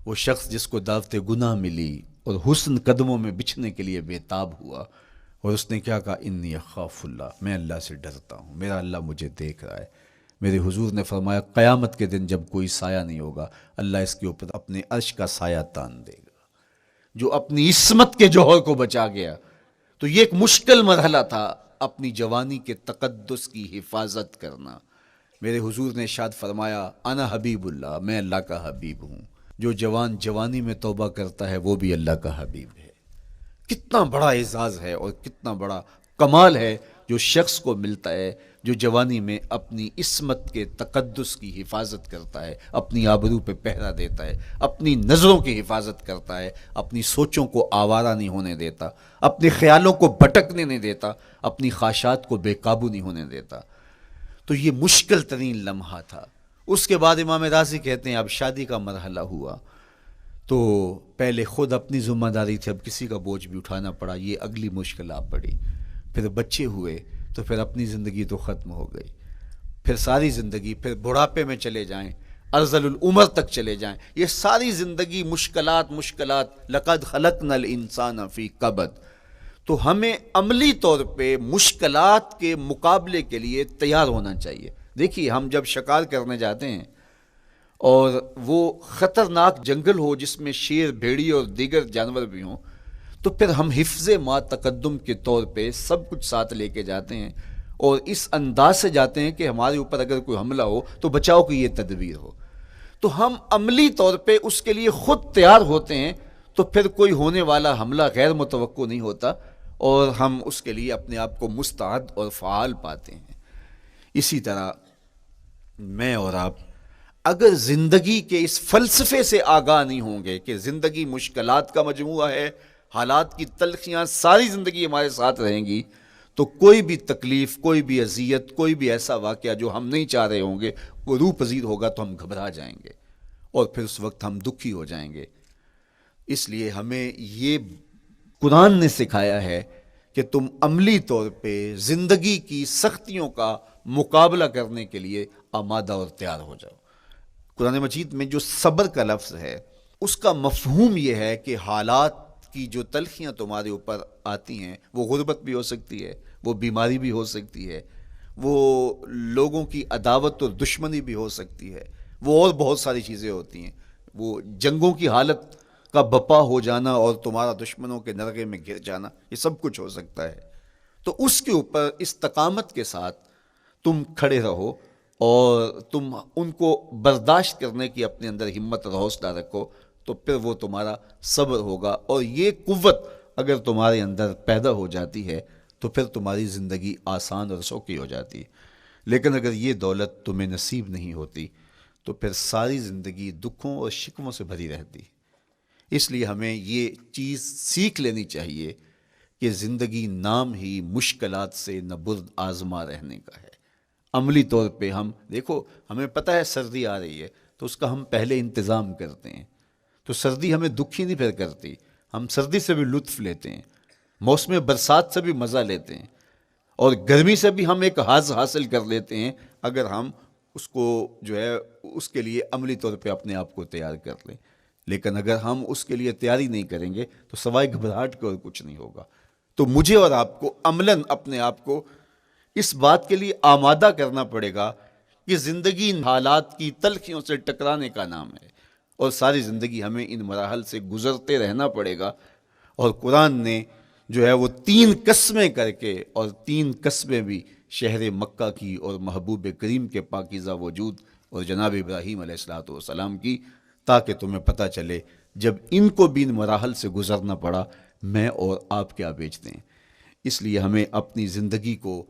وہ شخص جس کو دعوت گناہ ملی اور حسن قدموں میں بچھنے کے لیے بےتاب ہوا، اور اس نے کیا کہا، انی اخاف اللہ، میں اللہ سے ڈرتا ہوں، میرا اللہ مجھے دیکھ رہا ہے۔ میرے حضور نے فرمایا قیامت کے دن جب کوئی سایہ نہیں ہوگا، اللہ اس کے اوپر اپنے عرش کا سایہ تان دے گا، جو اپنی عصمت کے جوہر کو بچا گیا۔ تو یہ ایک مشکل مرحلہ تھا، اپنی جوانی کے تقدس کی حفاظت کرنا۔ میرے حضور نے ارشاد فرمایا انا حبیب اللہ، میں اللہ کا حبیب ہوں۔ جو جوان جوانی میں توبہ کرتا ہے وہ بھی اللہ کا حبیب ہے۔ کتنا بڑا اعزاز ہے اور کتنا بڑا کمال ہے جو شخص کو ملتا ہے جو جوانی میں اپنی عصمت کے تقدس کی حفاظت کرتا ہے، اپنی آبرو پہ پہرا دیتا ہے، اپنی نظروں کی حفاظت کرتا ہے، اپنی سوچوں کو آوارہ نہیں ہونے دیتا، اپنے خیالوں کو بھٹکنے نہیں دیتا، اپنی خواہشات کو بے قابو نہیں ہونے دیتا۔ تو یہ مشکل ترین لمحہ تھا۔ اس کے بعد امام راضی کہتے ہیں اب شادی کا مرحلہ ہوا، تو پہلے خود اپنی ذمہ داری تھی، اب کسی کا بوجھ بھی اٹھانا پڑا، یہ اگلی مشکل آ پڑی۔ پھر بچے ہوئے تو پھر اپنی زندگی تو ختم ہو گئی، پھر ساری زندگی، پھر بڑھاپے میں چلے جائیں، ارذل العمر تک چلے جائیں، یہ ساری زندگی مشکلات لقد خلقنا الانسان فی کبد۔ تو ہمیں عملی طور پہ مشکلات کے مقابلے کے لیے تیار ہونا چاہیے۔ دیکھیے ہم جب شکار کرنے جاتے ہیں اور وہ خطرناک جنگل ہو جس میں شیر، بھیڑی اور دیگر جانور بھی ہوں، تو پھر ہم حفظ ما تقدم کے طور پہ سب کچھ ساتھ لے کے جاتے ہیں اور اس انداز سے جاتے ہیں کہ ہمارے اوپر اگر کوئی حملہ ہو تو بچاؤ کی یہ تدبیر ہو۔ تو ہم عملی طور پہ اس کے لیے خود تیار ہوتے ہیں، تو پھر کوئی ہونے والا حملہ غیر متوقع نہیں ہوتا اور ہم اس کے لیے اپنے آپ کو مستعد اور فعال پاتے ہیں۔ اسی طرح میں اور آپ اگر زندگی کے اس فلسفے سے آگاہ نہیں ہوں گے کہ زندگی مشکلات کا مجموعہ ہے، حالات کی تلخیاں ساری زندگی ہمارے ساتھ رہیں گی، تو کوئی بھی تکلیف، کوئی بھی اذیت، کوئی بھی ایسا واقعہ جو ہم نہیں چاہ رہے ہوں گے وہ روح پذیر ہوگا تو ہم گھبرا جائیں گے اور پھر اس وقت ہم دکھی ہو جائیں گے۔ اس لیے ہمیں یہ قرآن نے سکھایا ہے کہ تم عملی طور پہ زندگی کی سختیوں کا مقابلہ کرنے کے لیے آمادہ اور تیار ہو جاؤ۔ قرآن مجید میں جو صبر کا لفظ ہے اس کا مفہوم یہ ہے کہ حالات کی جو تلخیاں تمہارے اوپر آتی ہیں، وہ غربت بھی ہو سکتی ہے، وہ بیماری بھی ہو سکتی ہے، وہ لوگوں کی عداوت اور دشمنی بھی ہو سکتی ہے، وہ اور بہت ساری چیزیں ہوتی ہیں، وہ جنگوں کی حالت کا بپا ہو جانا اور تمہارا دشمنوں کے نرغے میں گر جانا، یہ سب کچھ ہو سکتا ہے۔ تو اس کے اوپر استقامت کے ساتھ تم کھڑے رہو اور تم ان کو برداشت کرنے کی اپنے اندر ہمت اور حوصلہ رکھو، تو پھر وہ تمہارا صبر ہوگا، اور یہ قوت اگر تمہارے اندر پیدا ہو جاتی ہے تو پھر تمہاری زندگی آسان اور سوکھی ہو جاتی ہے۔ لیکن اگر یہ دولت تمہیں نصیب نہیں ہوتی تو پھر ساری زندگی دکھوں اور شکووں سے بھری رہتی۔ اس لیے ہمیں یہ چیز سیکھ لینی چاہیے کہ زندگی نام ہی مشکلات سے نہ برد آزما رہنے کا ہے۔ عملی طور پہ ہم دیکھو، ہمیں پتہ ہے سردی آ رہی ہے تو اس کا ہم پہلے انتظام کرتے ہیں، تو سردی ہمیں دکھی نہیں پھر کرتی، ہم سردی سے بھی لطف لیتے ہیں، موسم برسات سے بھی مزہ لیتے ہیں، اور گرمی سے بھی ہم ایک حاز حاصل کر لیتے ہیں اگر ہم اس کو جو ہے اس کے لیے عملی طور پہ اپنے آپ کو تیار کر لیں۔ لیکن اگر ہم اس کے لیے تیاری نہیں کریں گے تو سوائے گھبراہٹ کے اور کچھ نہیں ہوگا۔ تو مجھے اور آپ کو عملاً اپنے آپ کو اس بات کے لیے آمادہ کرنا پڑے گا کہ زندگی ان حالات کی تلخیوں سے ٹکرانے کا نام ہے، اور ساری زندگی ہمیں ان مراحل سے گزرتے رہنا پڑے گا۔ اور قرآن نے جو ہے وہ 3 قسمیں کر کے، اور 3 قسمیں بھی شہر مکہ کی اور محبوب کریم کے پاکیزہ وجود اور جناب ابراہیم علیہ الصلوۃ والسلام کی، تاکہ تمہیں پتہ چلے جب ان کو بھی ان مراحل سے گزرنا پڑا میں اور آپ کیا بیچتے ہیں۔ اس لیے ہمیں اپنی زندگی کو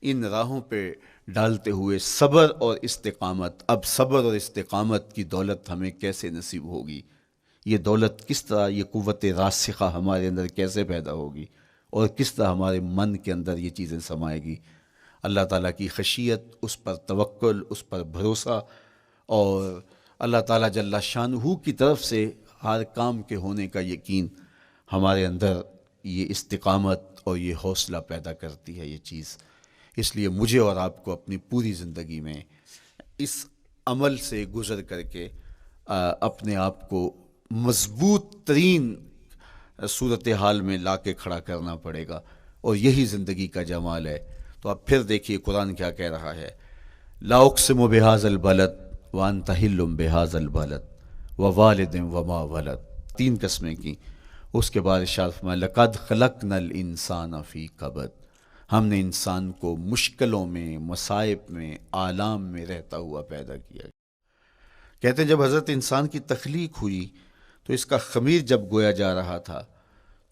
ان راہوں پہ ڈالتے ہوئے صبر اور استقامت، اب صبر اور استقامت کی دولت ہمیں کیسے نصیب ہوگی، یہ دولت کس طرح، یہ قوت راسخہ ہمارے اندر کیسے پیدا ہوگی، اور کس طرح ہمارے من کے اندر یہ چیزیں سمائے گی۔ اللہ تعالیٰ کی خشیت، اس پر توکل، اس پر بھروسہ، اور اللہ تعالیٰ جل شانہ کی طرف سے ہر کام کے ہونے کا یقین ہمارے اندر یہ استقامت اور یہ حوصلہ پیدا کرتی ہے یہ چیز۔ اس لیے مجھے اور آپ کو اپنی پوری زندگی میں اس عمل سے گزر کر کے اپنے آپ کو مضبوط ترین صورتحال میں لا کے کھڑا کرنا پڑے گا، اور یہی زندگی کا جمال ہے۔ تو اب پھر دیکھیے قرآن کیا کہہ رہا ہے، لا اقسم بہذا البلد وانت حل بہذا البلد ووالد وما ولد، 3 قسمیں کی۔ اس کے بعد ارشاد فرمایا لقد خلقنا الانسان فی کبد، ہم نے انسان کو مشکلوں میں، مصائب میں، آلام میں رہتا ہوا پیدا کیا۔ کہتے ہیں جب حضرت انسان کی تخلیق ہوئی تو اس کا خمیر جب گویا جا رہا تھا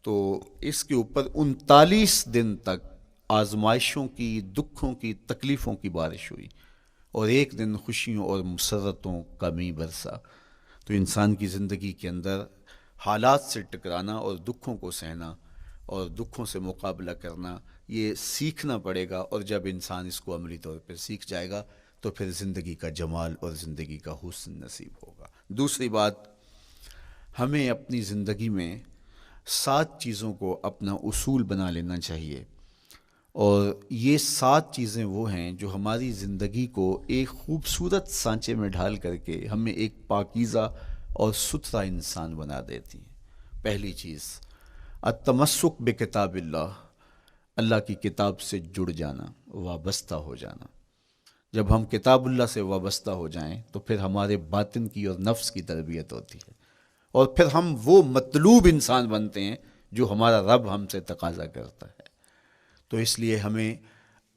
تو اس کے اوپر 39 دن تک آزمائشوں کی، دکھوں کی، تکلیفوں کی بارش ہوئی، اور ایک دن خوشیوں اور مسرتوں کا می برسا۔ تو انسان کی زندگی کے اندر حالات سے ٹکرانا اور دکھوں کو سہنا اور دکھوں سے مقابلہ کرنا، یہ سیکھنا پڑے گا، اور جب انسان اس کو عملی طور پہ سیکھ جائے گا تو پھر زندگی کا جمال اور زندگی کا حسن نصیب ہوگا۔ دوسری بات، ہمیں اپنی زندگی میں 7 چیزوں کو اپنا اصول بنا لینا چاہیے، اور یہ 7 چیزیں وہ ہیں جو ہماری زندگی کو ایک خوبصورت سانچے میں ڈھال کر کے ہمیں ایک پاکیزہ اور ستھرا انسان بنا دیتی ہیں۔ پہلی چیز، التمسک بکتاب اللہ، اللہ کی کتاب سے جڑ جانا، وابستہ ہو جانا۔ جب ہم کتاب اللہ سے وابستہ ہو جائیں تو پھر ہمارے باطن کی اور نفس کی تربیت ہوتی ہے، اور پھر ہم وہ مطلوب انسان بنتے ہیں جو ہمارا رب ہم سے تقاضا کرتا ہے۔ تو اس لیے ہمیں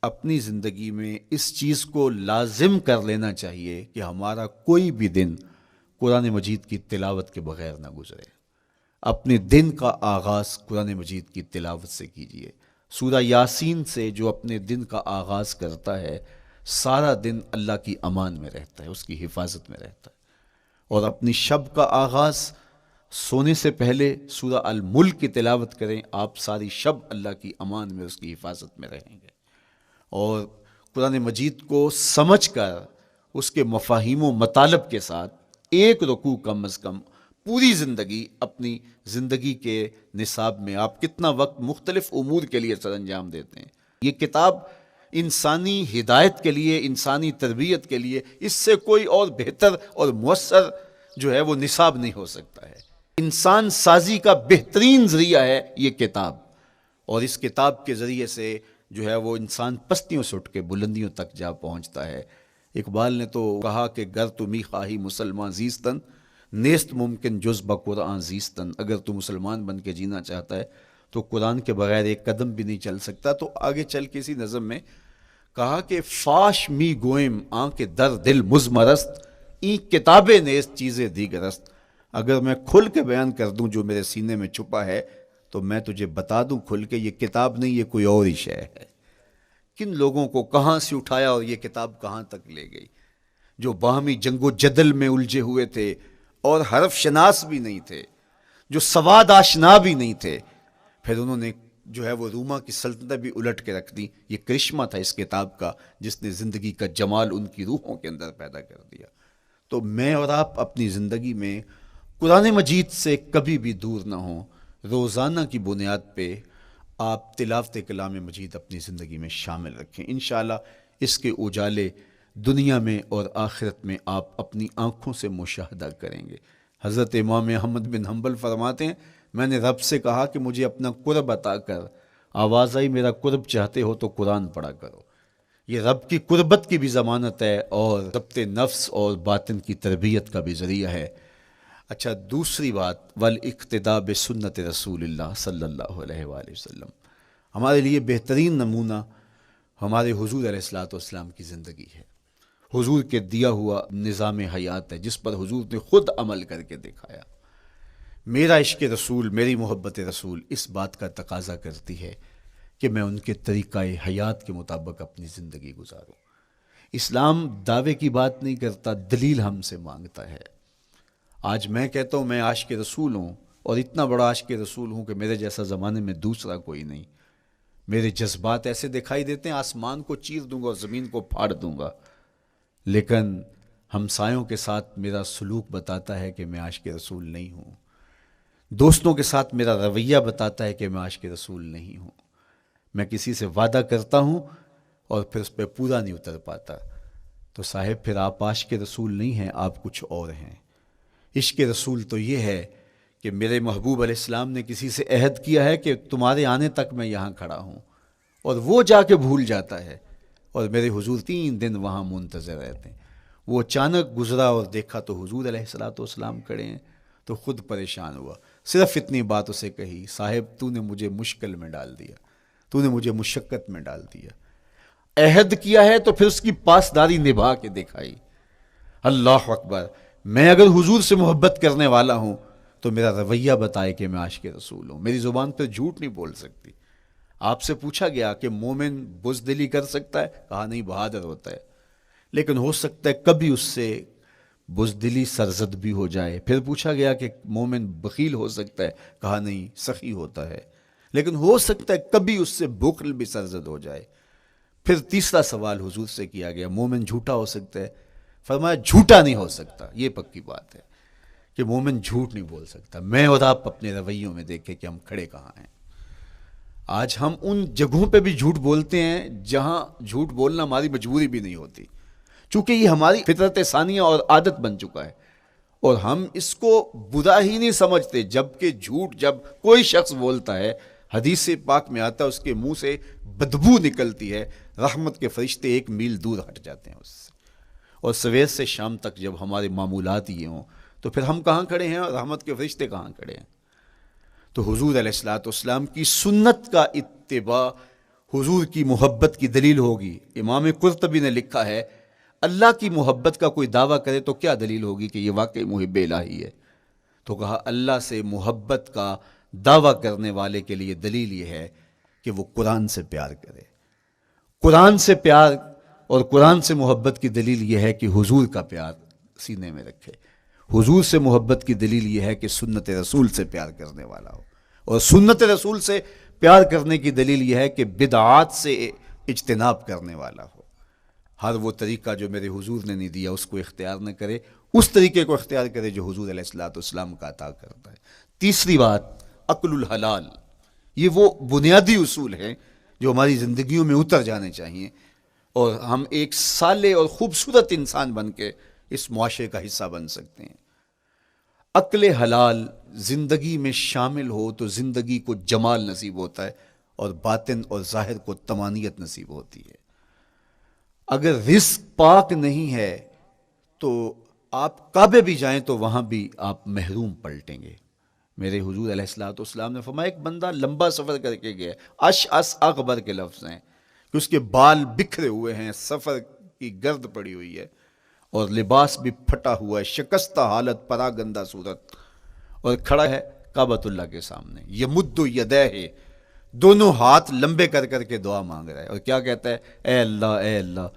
اپنی زندگی میں اس چیز کو لازم کر لینا چاہیے کہ ہمارا کوئی بھی دن قرآن مجید کی تلاوت کے بغیر نہ گزرے۔ اپنے دن کا آغاز قرآن مجید کی تلاوت سے کیجیے۔ سورہ یاسین سے جو اپنے دن کا آغاز کرتا ہے، سارا دن اللہ کی امان میں رہتا ہے، اس کی حفاظت میں رہتا ہے، اور اپنی شب کا آغاز سونے سے پہلے سورہ الملک کی تلاوت کریں، آپ ساری شب اللہ کی امان میں، اس کی حفاظت میں رہیں گے۔ اور قرآن مجید کو سمجھ کر اس کے مفاہیم و مطالب کے ساتھ ایک رکوع کم از کم پوری زندگی، اپنی زندگی کے نصاب میں آپ کتنا وقت مختلف امور کے لیے سر انجام دیتے ہیں۔ یہ کتاب انسانی ہدایت کے لیے، انسانی تربیت کے لیے، اس سے کوئی اور بہتر اور مؤثر جو ہے وہ نصاب نہیں ہو سکتا ہے۔ انسان سازی کا بہترین ذریعہ ہے یہ کتاب، اور اس کتاب کے ذریعے سے جو ہے وہ انسان پستیوں سے اٹھ کے بلندیوں تک جا پہنچتا ہے۔ اقبال نے تو کہا کہ گر تمی خواہی مسلمان زیستن، نیست ممکن جز بقرآن زیستن۔ اگر تو مسلمان بن کے جینا چاہتا ہے تو قرآن کے بغیر ایک قدم بھی نہیں چل سکتا۔ تو آگے چل کے اسی نظم میں کہا کہ فاش می گوئم آنکھ در دل مزمرست، این کتاب نیست چیزیں دیگرست۔ اگر میں کھل کے بیان کر دوں جو میرے سینے میں چھپا ہے تو میں تجھے بتا دوں کھل کے، یہ کتاب نہیں، یہ کوئی اور ہی شے ہے۔ کن لوگوں کو کہاں سے اٹھایا اور یہ کتاب کہاں تک لے گئی، جو باہمی جنگ و جدل میں الجھے ہوئے تھے اور حرف شناس بھی نہیں تھے، جو سواد آشنا بھی نہیں تھے، پھر انہوں نے جو ہے وہ روما کی سلطنت بھی الٹ کے رکھ دی۔ یہ کرشمہ تھا اس کتاب کا، جس نے زندگی کا جمال ان کی روحوں کے اندر پیدا کر دیا۔ تو میں اور آپ اپنی زندگی میں قرآن مجید سے کبھی بھی دور نہ ہوں، روزانہ کی بنیاد پہ آپ تلاوت کلام مجید اپنی زندگی میں شامل رکھیں۔ انشاءاللہ اس کے اجالے دنیا میں اور آخرت میں آپ اپنی آنکھوں سے مشاہدہ کریں گے۔ حضرت امام احمد بن حنبل فرماتے ہیں، میں نے رب سے کہا کہ مجھے اپنا قرب عطا کر، آواز آئی میرا قرب چاہتے ہو تو قرآن پڑھا کرو۔ یہ رب کی قربت کی بھی ضمانت ہے اور ضبط نفس اور باطن کی تربیت کا بھی ذریعہ ہے۔ اچھا، دوسری بات، والاقتداء بسنت رسول اللہ صلی اللہ علیہ وآلہ وسلم، ہمارے لیے بہترین نمونہ ہمارے حضور علیہ الصلوۃ والسلام کی زندگی ہے، حضور کے دیا ہوا نظام حیات ہے، جس پر حضور نے خود عمل کر کے دکھایا۔ میرا عشق رسول، میری محبت رسول اس بات کا تقاضا کرتی ہے کہ میں ان کے طریقہ حیات کے مطابق اپنی زندگی گزاروں۔ اسلام دعوے کی بات نہیں کرتا، دلیل ہم سے مانگتا ہے۔ آج میں کہتا ہوں میں عاشق رسول ہوں، اور اتنا بڑا عاشق رسول ہوں کہ میرے جیسا زمانے میں دوسرا کوئی نہیں۔ میرے جذبات ایسے دکھائی دیتے ہیں، آسمان کو چیر دوں گا اور زمین کو پھاڑ دوں گا، لیکن ہمسایوں کے ساتھ میرا سلوک بتاتا ہے کہ میں عاشق رسول نہیں ہوں۔ دوستوں کے ساتھ میرا رویہ بتاتا ہے کہ میں عاشق رسول نہیں ہوں۔ میں کسی سے وعدہ کرتا ہوں اور پھر اس پہ پورا نہیں اتر پاتا، تو صاحب پھر آپ عاشق رسول نہیں ہیں، آپ کچھ اور ہیں۔ عشق رسول تو یہ ہے کہ میرے محبوب علیہ السلام نے کسی سے عہد کیا ہے کہ تمہارے آنے تک میں یہاں کھڑا ہوں، اور وہ جا کے بھول جاتا ہے، اور میرے حضور 3 دن وہاں منتظر رہتے ہیں۔ وہ اچانک گزرا اور دیکھا تو حضور علیہ السلام کھڑے ہیں، تو خود پریشان ہوا، صرف اتنی بات اسے کہی، صاحب تو نے مجھے مشکل میں ڈال دیا، تو نے مجھے مشقت میں ڈال دیا۔ عہد کیا ہے تو پھر اس کی پاسداری نبھا کے دکھائی۔ اللہ اکبر! میں اگر حضور سے محبت کرنے والا ہوں تو میرا رویہ بتائے کہ میں عاشق رسول ہوں۔ میری زبان پہ جھوٹ نہیں بول سکتی۔ آپ سے پوچھا گیا کہ مومن بزدلی کر سکتا ہے؟ کہا نہیں، بہادر ہوتا ہے، لیکن ہو سکتا ہے کبھی اس سے بزدلی سرزد بھی ہو جائے۔ پھر پوچھا گیا کہ مومن بخیل ہو سکتا ہے؟ کہا نہیں، سخی ہوتا ہے، لیکن ہو سکتا ہے کبھی اس سے بخل بھی سرزد ہو جائے۔ پھر تیسرا سوال حضور سے کیا گیا، مومن جھوٹا ہو سکتا ہے؟ فرمایا جھوٹا نہیں ہو سکتا، یہ پکی بات ہے کہ مومن جھوٹ نہیں بول سکتا۔ میں اور آپ اپنے رویوں میں دیکھیں کہ ہم کھڑے کہاں ہیں۔ آج ہم ان جگہوں پہ بھی جھوٹ بولتے ہیں جہاں جھوٹ بولنا ہماری مجبوری بھی نہیں ہوتی، چونکہ یہ ہماری فطرت ثانیہ اور عادت بن چکا ہے، اور ہم اس کو برا ہی نہیں سمجھتے۔ جبکہ جھوٹ جب کوئی شخص بولتا ہے، حدیث پاک میں آتا ہے اس کے منہ سے بدبو نکلتی ہے، رحمت کے فرشتے 1 میل دور ہٹ جاتے ہیں اس سے۔ اور سویر سے شام تک جب ہمارے معمولات یہ ہوں تو پھر ہم کہاں کھڑے ہیں اور رحمت کے فرشتے کہاں کھڑے ہیں؟ تو حضور علیہ الصلوۃ والسلام کی سنت کا اتباع حضور کی محبت کی دلیل ہوگی۔ امام قرطبی نے لکھا ہے، اللہ کی محبت کا کوئی دعویٰ کرے تو کیا دلیل ہوگی کہ یہ واقعی محب الہی ہے؟ تو کہا اللہ سے محبت کا دعویٰ کرنے والے کے لیے دلیل یہ ہے کہ وہ قرآن سے پیار کرے۔ قرآن سے پیار اور قرآن سے محبت کی دلیل یہ ہے کہ حضور کا پیار سینے میں رکھے. حضور سے محبت کی دلیل یہ ہے کہ سنت رسول سے پیار کرنے والا ہو. اور سنت رسول سے پیار کرنے کی دلیل یہ ہے کہ بدعات سے اجتناب کرنے والا ہو. ہر وہ طریقہ جو میرے حضور نے نہیں دیا اس کو اختیار نہ کرے، اس طریقے کو اختیار کرے جو حضور علیہ الصلوۃ والسلام کا عطا کرتا ہے. تیسری بات، عقل الحلال. یہ وہ بنیادی اصول ہیں جو ہماری زندگیوں میں اتر جانے چاہیے اور ہم ایک صالح اور خوبصورت انسان بن کے اس معاشرے کا حصہ بن سکتے ہیں. عقل حلال زندگی میں شامل ہو تو زندگی کو جمال نصیب ہوتا ہے اور باطن اور ظاہر کو طمانینت نصیب ہوتی ہے. اگر رزق پاک نہیں ہے تو آپ کعبے بھی جائیں تو وہاں بھی آپ محروم پلٹیں گے. میرے حضور علیہ الصلوۃ والسلام نے فرمایا ایک بندہ لمبا سفر کر کے گیا، اشعث اغبر کے لفظ ہیں کہ اس کے بال بکھرے ہوئے ہیں، سفر کی گرد پڑی ہوئی ہے اور لباس بھی پھٹا ہوا ہے، شکستہ حالت، پراگندہ صورت، اور کھڑا ہے کعبۃ اللہ کے سامنے. یمد یدیہ، دونوں ہاتھ لمبے کر کر کے دعا مانگ رہا ہے اور کیا کہتا ہے؟ اے اللہ، اے اللہ،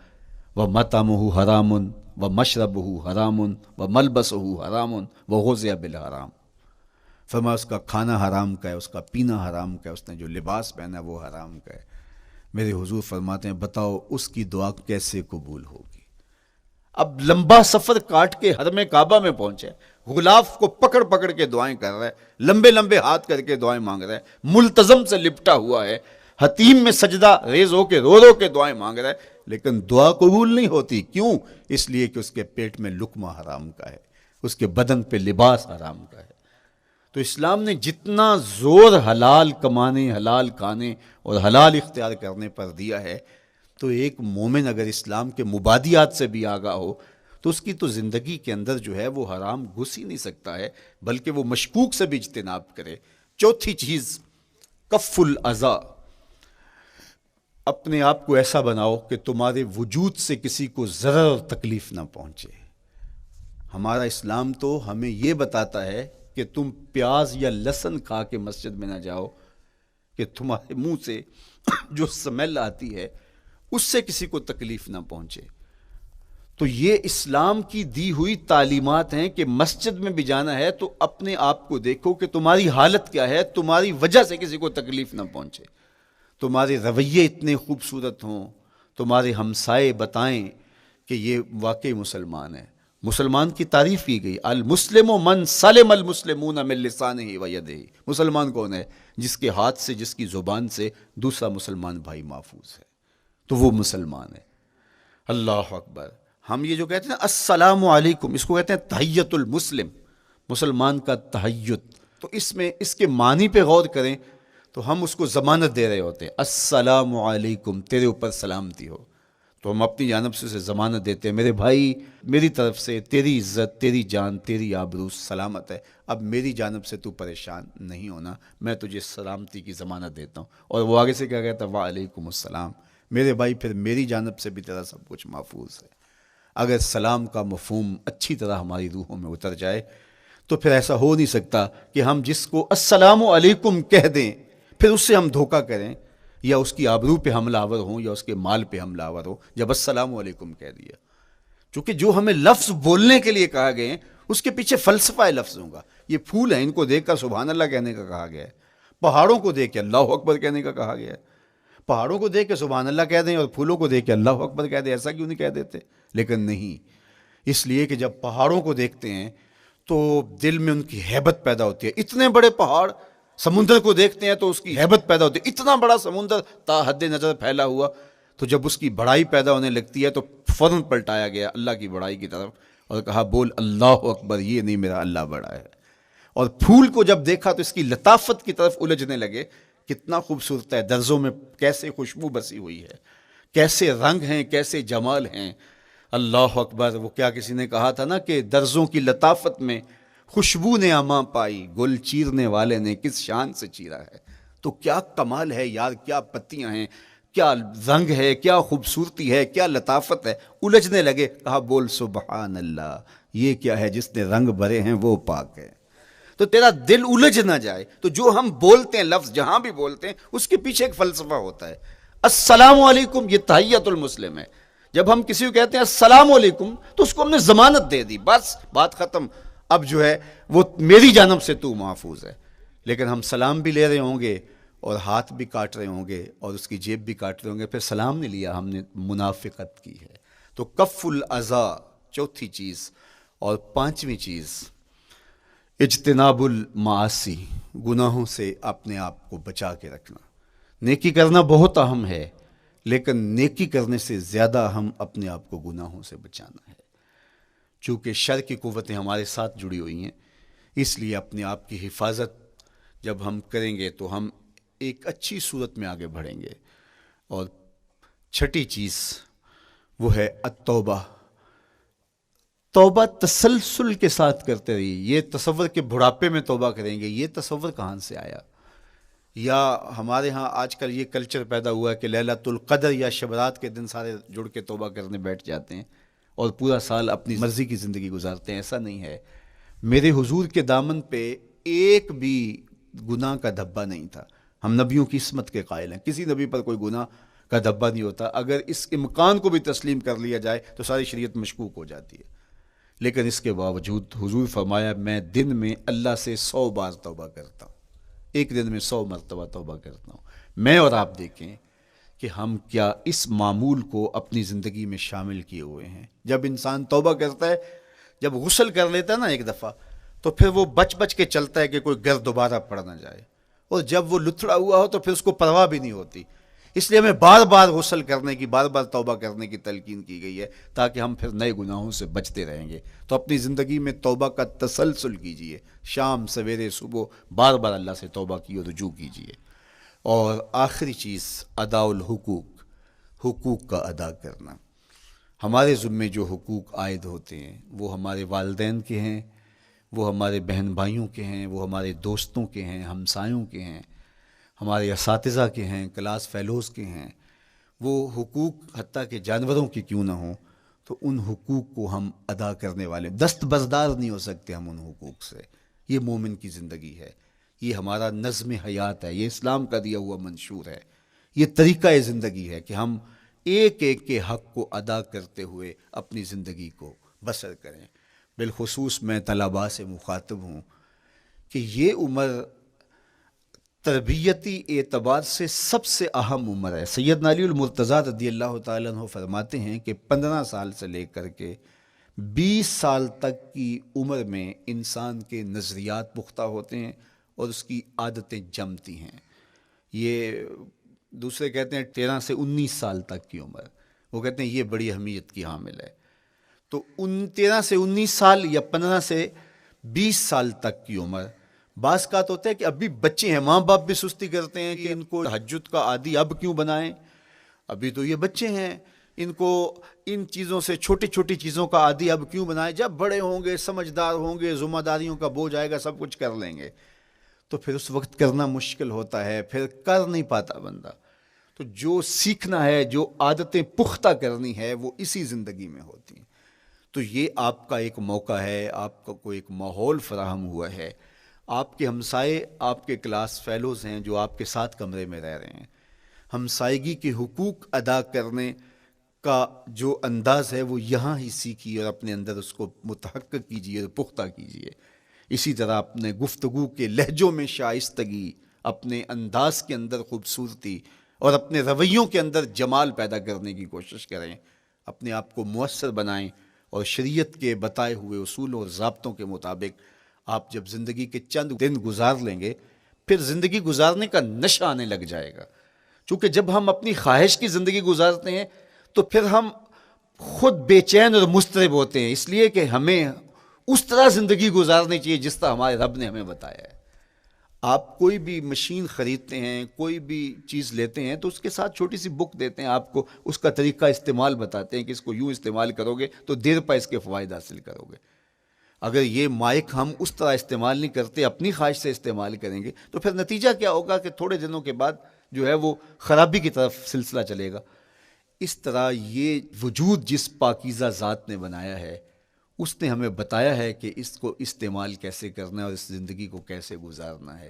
وَمَطْعَمُهُ حَرَامٌ وَمَشْرَبُهُ حَرَامٌ وَمَلْبَسُهُ حَرَامٌ وَغُذِّيَ بِالْحَرَام. فرمایا اس کا کھانا حرام کا ہے، اس کا پینا حرام کا ہے، اس نے جو لباس پہنا ہے وہ حرام کا ہے. میرے حضور فرماتے ہیں بتاؤ اس کی دعا کیسے قبول ہوگی؟ اب لمبا سفر کاٹ کے حرم کعبہ میں پہنچے، غلاف کو پکڑ پکڑ کے دعائیں کر رہا ہے، لمبے لمبے ہاتھ کر کے دعائیں مانگ رہا ہے، ملتزم سے لپٹا ہوا ہے، حتیم میں سجدہ ریز ہو کے رو رو کے دعائیں مانگ رہا ہے، لیکن دعا قبول نہیں ہوتی. کیوں؟ اس لیے کہ اس کے پیٹ میں لقمہ حرام کا ہے، اس کے بدن پہ لباس حرام کا ہے. تو اسلام نے جتنا زور حلال کمانے، حلال کھانے اور حلال اختیار کرنے پر دیا ہے، تو ایک مومن اگر اسلام کے مبادیات سے بھی آگاہ ہو تو اس کی تو زندگی کے اندر جو ہے وہ حرام گھس ہی نہیں سکتا ہے، بلکہ وہ مشکوک سے بھی اجتناب کرے. چوتھی چیز، کف الاذی. اپنے آپ کو ایسا بناؤ کہ تمہارے وجود سے کسی کو ضرر اور تکلیف نہ پہنچے. ہمارا اسلام تو ہمیں یہ بتاتا ہے کہ تم پیاز یا لہسن کھا کے مسجد میں نہ جاؤ کہ تمہارے منہ سے جو سمیل آتی ہے اس سے کسی کو تکلیف نہ پہنچے. تو یہ اسلام کی دی ہوئی تعلیمات ہیں کہ مسجد میں بھی جانا ہے تو اپنے آپ کو دیکھو کہ تمہاری حالت کیا ہے، تمہاری وجہ سے کسی کو تکلیف نہ پہنچے. تمہارے رویے اتنے خوبصورت ہوں، تمہارے ہمسائے بتائیں کہ یہ واقعی مسلمان ہے. مسلمان کی تعریف کی گئی، المسلم من سلم المسلمون من لسانہ و یدہ. مسلمان کون ہے؟ جس کے ہاتھ سے، جس کی زبان سے دوسرا مسلمان بھائی محفوظ ہے، تو وہ مسلمان ہے. اللہ اکبر. ہم یہ جو کہتے ہیں السلام علیکم، اس کو کہتے ہیں تحیت المسلم، مسلمان کا تحیت. تو اس میں اس کے معنی پہ غور کریں تو ہم اس کو ضمانت دے رہے ہوتے ہیں، السلام علیکم، تیرے اوپر سلامتی ہو. تو ہم اپنی جانب سے اسے ضمانت دیتے ہیں، میرے بھائی میری طرف سے تیری عزت، تیری جان، تیری آبرو سلامت ہے، اب میری جانب سے تو پریشان نہیں ہونا، میں تجھے سلامتی کی ضمانت دیتا ہوں. اور وہ آگے سے کیا کہتا ہے؟ وعلیکم السلام. میرے بھائی پھر میری جانب سے بھی تیرا سب کچھ محفوظ ہے. اگر سلام کا مفہوم اچھی طرح ہماری روحوں میں اتر جائے تو پھر ایسا ہو نہیں سکتا کہ ہم جس کو السلام علیکم کہہ دیں پھر اس سے ہم دھوکہ کریں یا اس کی آبرو پہ حملہ آور ہوں یا اس کے مال پہ حملہ آور ہوں جب السلام علیکم کہہ دیا. چونکہ جو ہمیں لفظ بولنے کے لیے کہا گئے ہیں اس کے پیچھے فلسفہ ہے لفظوں کا. یہ پھول ہیں، ان کو دیکھ کر سبحان اللہ کہنے کا کہا گیا ہے. پہاڑوں کو دیکھ کے اللہ اکبر کہنے کا کہا گیا ہے. پہاڑوں کو دیکھ کے سبحان اللہ کہہ دیں اور پھولوں کو دیکھ کے اللہ اکبر کہہ دیں، ایسا کیوں نہیں کہہ دیتے؟ لیکن نہیں، اس لیے کہ جب پہاڑوں کو دیکھتے ہیں تو دل میں ان کی ہیبت پیدا ہوتی ہے. اتنے بڑے پہاڑ، سمندر کو دیکھتے ہیں تو اس کی ہیبت پیدا ہوتی ہے. اتنا بڑا سمندر تا حد نظر پھیلا ہوا، تو جب اس کی بڑائی پیدا ہونے لگتی ہے تو فوراً پلٹایا گیا اللہ کی بڑائی کی طرف اور کہا بول اللہ اکبر، یہ نہیں میرا اللہ بڑا ہے. اور پھول کو جب دیکھا تو اس کی لطافت کی طرف الجھنے لگے، کتنا خوبصورت ہے، درزوں میں کیسے خوشبو بسی ہوئی ہے، کیسے رنگ ہیں، کیسے جمال ہیں. اللہ اکبر. وہ کیا کسی نے کہا تھا نا کہ درزوں کی لطافت میں خوشبو نے اماں پائی، گل چیرنے والے نے کس شان سے چیرا ہے. تو کیا کمال ہے یار، کیا پتیاں ہیں، کیا رنگ ہے، کیا خوبصورتی ہے، کیا لطافت ہے. الجھنے لگے، کہا بول سبحان اللہ، یہ کیا ہے جس نے رنگ بھرے ہیں وہ پاک ہے. تو تیرا دل الجھ نہ جائے. تو جو ہم بولتے ہیں لفظ جہاں بھی بولتے ہیں اس کے پیچھے ایک فلسفہ ہوتا ہے. السلام علیکم یہ تحیت المسلم ہے. جب ہم کسی کو کہتے ہیں السلام علیکم تو اس کو ہم نے ضمانت دے دی، بس بات ختم، اب جو ہے وہ میری جانب سے تو محفوظ ہے۔ لیکن ہم سلام بھی لے رہے ہوں گے اور ہاتھ بھی کاٹ رہے ہوں گے اور اس کی جیب بھی کاٹ رہے ہوں گے، پھر سلام نہیں لیا، ہم نے منافقت کی ہے۔ تو کف الاذی چوتھی چیز، اور پانچویں چیز اجتناب المعاصی، گناہوں سے اپنے آپ کو بچا کے رکھنا۔ نیکی کرنا بہت اہم ہے، لیکن نیکی کرنے سے زیادہ ہم اپنے آپ کو گناہوں سے بچانا ہے۔ چونکہ شر کی قوتیں ہمارے ساتھ جڑی ہوئی ہیں، اس لیے اپنے آپ کی حفاظت جب ہم کریں گے تو ہم ایک اچھی صورت میں آگے بڑھیں گے۔ اور چھٹی چیز وہ ہے التوبہ، توبہ تسلسل کے ساتھ کرتے رہیے۔ یہ تصور کہ بڑھاپے میں توبہ کریں گے، یہ تصور کہاں سے آیا؟ یا ہمارے ہاں آج کل یہ کلچر پیدا ہوا ہے کہ لیلۃ القدر یا شبرات کے دن سارے جڑ کے توبہ کرنے بیٹھ جاتے ہیں اور پورا سال اپنی مرضی کی زندگی گزارتے ہیں۔ ایسا نہیں ہے۔ میرے حضور کے دامن پہ ایک بھی گناہ کا دھبا نہیں تھا۔ ہم نبیوں کی عصمت کے قائل ہیں، کسی نبی پر کوئی گناہ کا دھبا نہیں ہوتا۔ اگر اس امکان کو بھی تسلیم کر لیا جائے تو ساری شریعت مشکوک ہو جاتی ہے، لیکن اس کے باوجود حضور فرمایا میں دن میں اللہ سے 100 بار توبہ کرتا ہوں، ایک دن میں 100 مرتبہ توبہ کرتا ہوں۔ میں اور آپ دیکھیں کہ ہم کیا اس معمول کو اپنی زندگی میں شامل کیے ہوئے ہیں۔ جب انسان توبہ کرتا ہے، جب غسل کر لیتا ہے نا ایک دفعہ، تو پھر وہ بچ بچ کے چلتا ہے کہ کوئی گرد دوبارہ پڑ نہ جائے، اور جب وہ لتھڑا ہوا ہو تو پھر اس کو پرواہ بھی نہیں ہوتی۔ اس لیے ہمیں بار بار غسل کرنے کی، بار بار توبہ کرنے کی تلقین کی گئی ہے، تاکہ ہم پھر نئے گناہوں سے بچتے رہیں گے۔ تو اپنی زندگی میں توبہ کا تسلسل کیجئے، شام سویرے صبح بار بار اللہ سے توبہ کی اور رجوع کیجئے۔ اور آخری چیز ادا الحقوق، حقوق کا ادا کرنا۔ ہمارے ذمے جو حقوق عائد ہوتے ہیں وہ ہمارے والدین کے ہیں، وہ ہمارے بہن بھائیوں کے ہیں، وہ ہمارے دوستوں کے ہیں، ہمسایوں کے ہیں، ہمارے اساتذہ کے ہیں، کلاس فیلوز کے ہیں۔ وہ حقوق حتیٰ کہ جانوروں کی کیوں نہ ہوں، تو ان حقوق کو ہم ادا کرنے والے، دست بردار نہیں ہو سکتے ہم ان حقوق سے۔ یہ مومن کی زندگی ہے، یہ ہمارا نظم حیات ہے، یہ اسلام کا دیا ہوا منشور ہے، یہ طریقہ زندگی ہے کہ ہم ایک ایک کے حق کو ادا کرتے ہوئے اپنی زندگی کو بسر کریں۔ بالخصوص میں طلباء سے مخاطب ہوں کہ یہ عمر تربیتی اعتبار سے سب سے اہم عمر ہے۔ سیدنا علی المرتضیٰ رضی اللہ تعالیٰ عنہ فرماتے ہیں کہ 15 سال سے لے کر کے 20 سال تک کی عمر میں انسان کے نظریات پختہ ہوتے ہیں اور اس کی عادتیں جمتی ہیں۔ یہ دوسرے کہتے ہیں 13 سے 19 سال تک کی عمر، وہ کہتے ہیں یہ بڑی اہمیت کی حامل ہے۔ تو 13 سے 19 سال یا 15 سے 20 سال تک کی عمر، بعض کا تو ہوتا ہے کہ ابھی بچے ہیں، ماں باپ بھی سستی کرتے ہیں کہ ان کو تہجد کا عادی اب کیوں بنائیں، ابھی تو یہ بچے ہیں، ان کو ان چیزوں سے، چھوٹی چھوٹی چیزوں کا عادی اب کیوں بنائیں، جب بڑے ہوں گے، سمجھدار ہوں گے، ذمہ داریوں کا بوجھ آئے گا، سب کچھ کر لیں گے۔ تو پھر اس وقت کرنا مشکل ہوتا ہے، پھر کر نہیں پاتا بندہ۔ تو جو سیکھنا ہے، جو عادتیں پختہ کرنی ہے، وہ اسی زندگی میں ہوتی ہیں۔ تو یہ آپ کا ایک موقع ہے، آپ کا کوئی ایک ماحول فراہم ہوا ہے۔ آپ کے ہمسائے آپ کے کلاس فیلوز ہیں جو آپ کے ساتھ کمرے میں رہ رہے ہیں۔ ہمسائیگی کے حقوق ادا کرنے کا جو انداز ہے وہ یہاں ہی سیکھیے اور اپنے اندر اس کو متحقق کیجیے اور پختہ کیجیے۔ اسی طرح اپنے گفتگو کے لہجوں میں شائستگی، اپنے انداز کے اندر خوبصورتی اور اپنے رویوں کے اندر جمال پیدا کرنے کی کوشش کریں۔ اپنے آپ کو مؤثر بنائیں اور شریعت کے بتائے ہوئے اصول اور ضابطوں کے مطابق آپ جب زندگی کے چند دن گزار لیں گے، پھر زندگی گزارنے کا نشہ آنے لگ جائے گا۔ چونکہ جب ہم اپنی خواہش کی زندگی گزارتے ہیں تو پھر ہم خود بے چین اور مضطرب ہوتے ہیں، اس لیے کہ ہمیں اس طرح زندگی گزارنی چاہیے جس طرح ہمارے رب نے ہمیں بتایا ہے۔ آپ کوئی بھی مشین خریدتے ہیں، کوئی بھی چیز لیتے ہیں تو اس کے ساتھ چھوٹی سی بک دیتے ہیں، آپ کو اس کا طریقہ استعمال بتاتے ہیں کہ اس کو یوں استعمال کرو گے تو دیر پا اس کے فوائد حاصل کرو گے۔ اگر یہ مائک ہم اس طرح استعمال نہیں کرتے، اپنی خواہش سے استعمال کریں گے تو پھر نتیجہ کیا ہوگا کہ تھوڑے دنوں کے بعد جو ہے وہ خرابی کی طرف سلسلہ چلے گا۔ اس طرح یہ وجود جس پاکیزہ ذات نے بنایا ہے، اس نے ہمیں بتایا ہے کہ اس کو استعمال کیسے کرنا ہے اور اس زندگی کو کیسے گزارنا ہے۔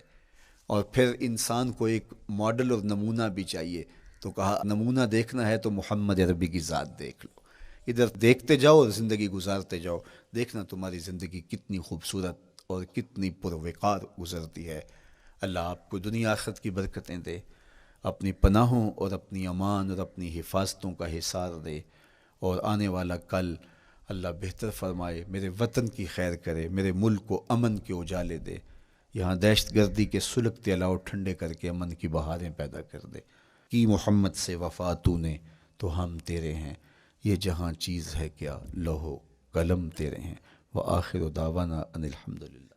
اور پھر انسان کو ایک ماڈل اور نمونہ بھی چاہیے تو کہا نمونہ دیکھنا ہے تو محمد عربی کی ذات دیکھ لو، ادھر دیکھتے جاؤ اور زندگی گزارتے جاؤ، دیکھنا تمہاری زندگی کتنی خوبصورت اور کتنی پروقار گزرتی ہے۔ اللہ آپ کو دنیا آخرت کی برکتیں دے، اپنی پناہوں اور اپنی امان اور اپنی حفاظتوں کا حصار دے، اور آنے والا کل اللہ بہتر فرمائے، میرے وطن کی خیر کرے، میرے ملک کو امن کے اجالے دے، یہاں دہشت گردی کے سلگتے الاؤ ٹھنڈے کر کے امن کی بہاریں پیدا کر دے۔ کی محمد سے وفا تو نے تو ہم تیرے ہیں، یہ جہاں چیز ہے کیا لوح و قلم تیرے ہیں۔ وآخر دعوانا ان الحمدللہ۔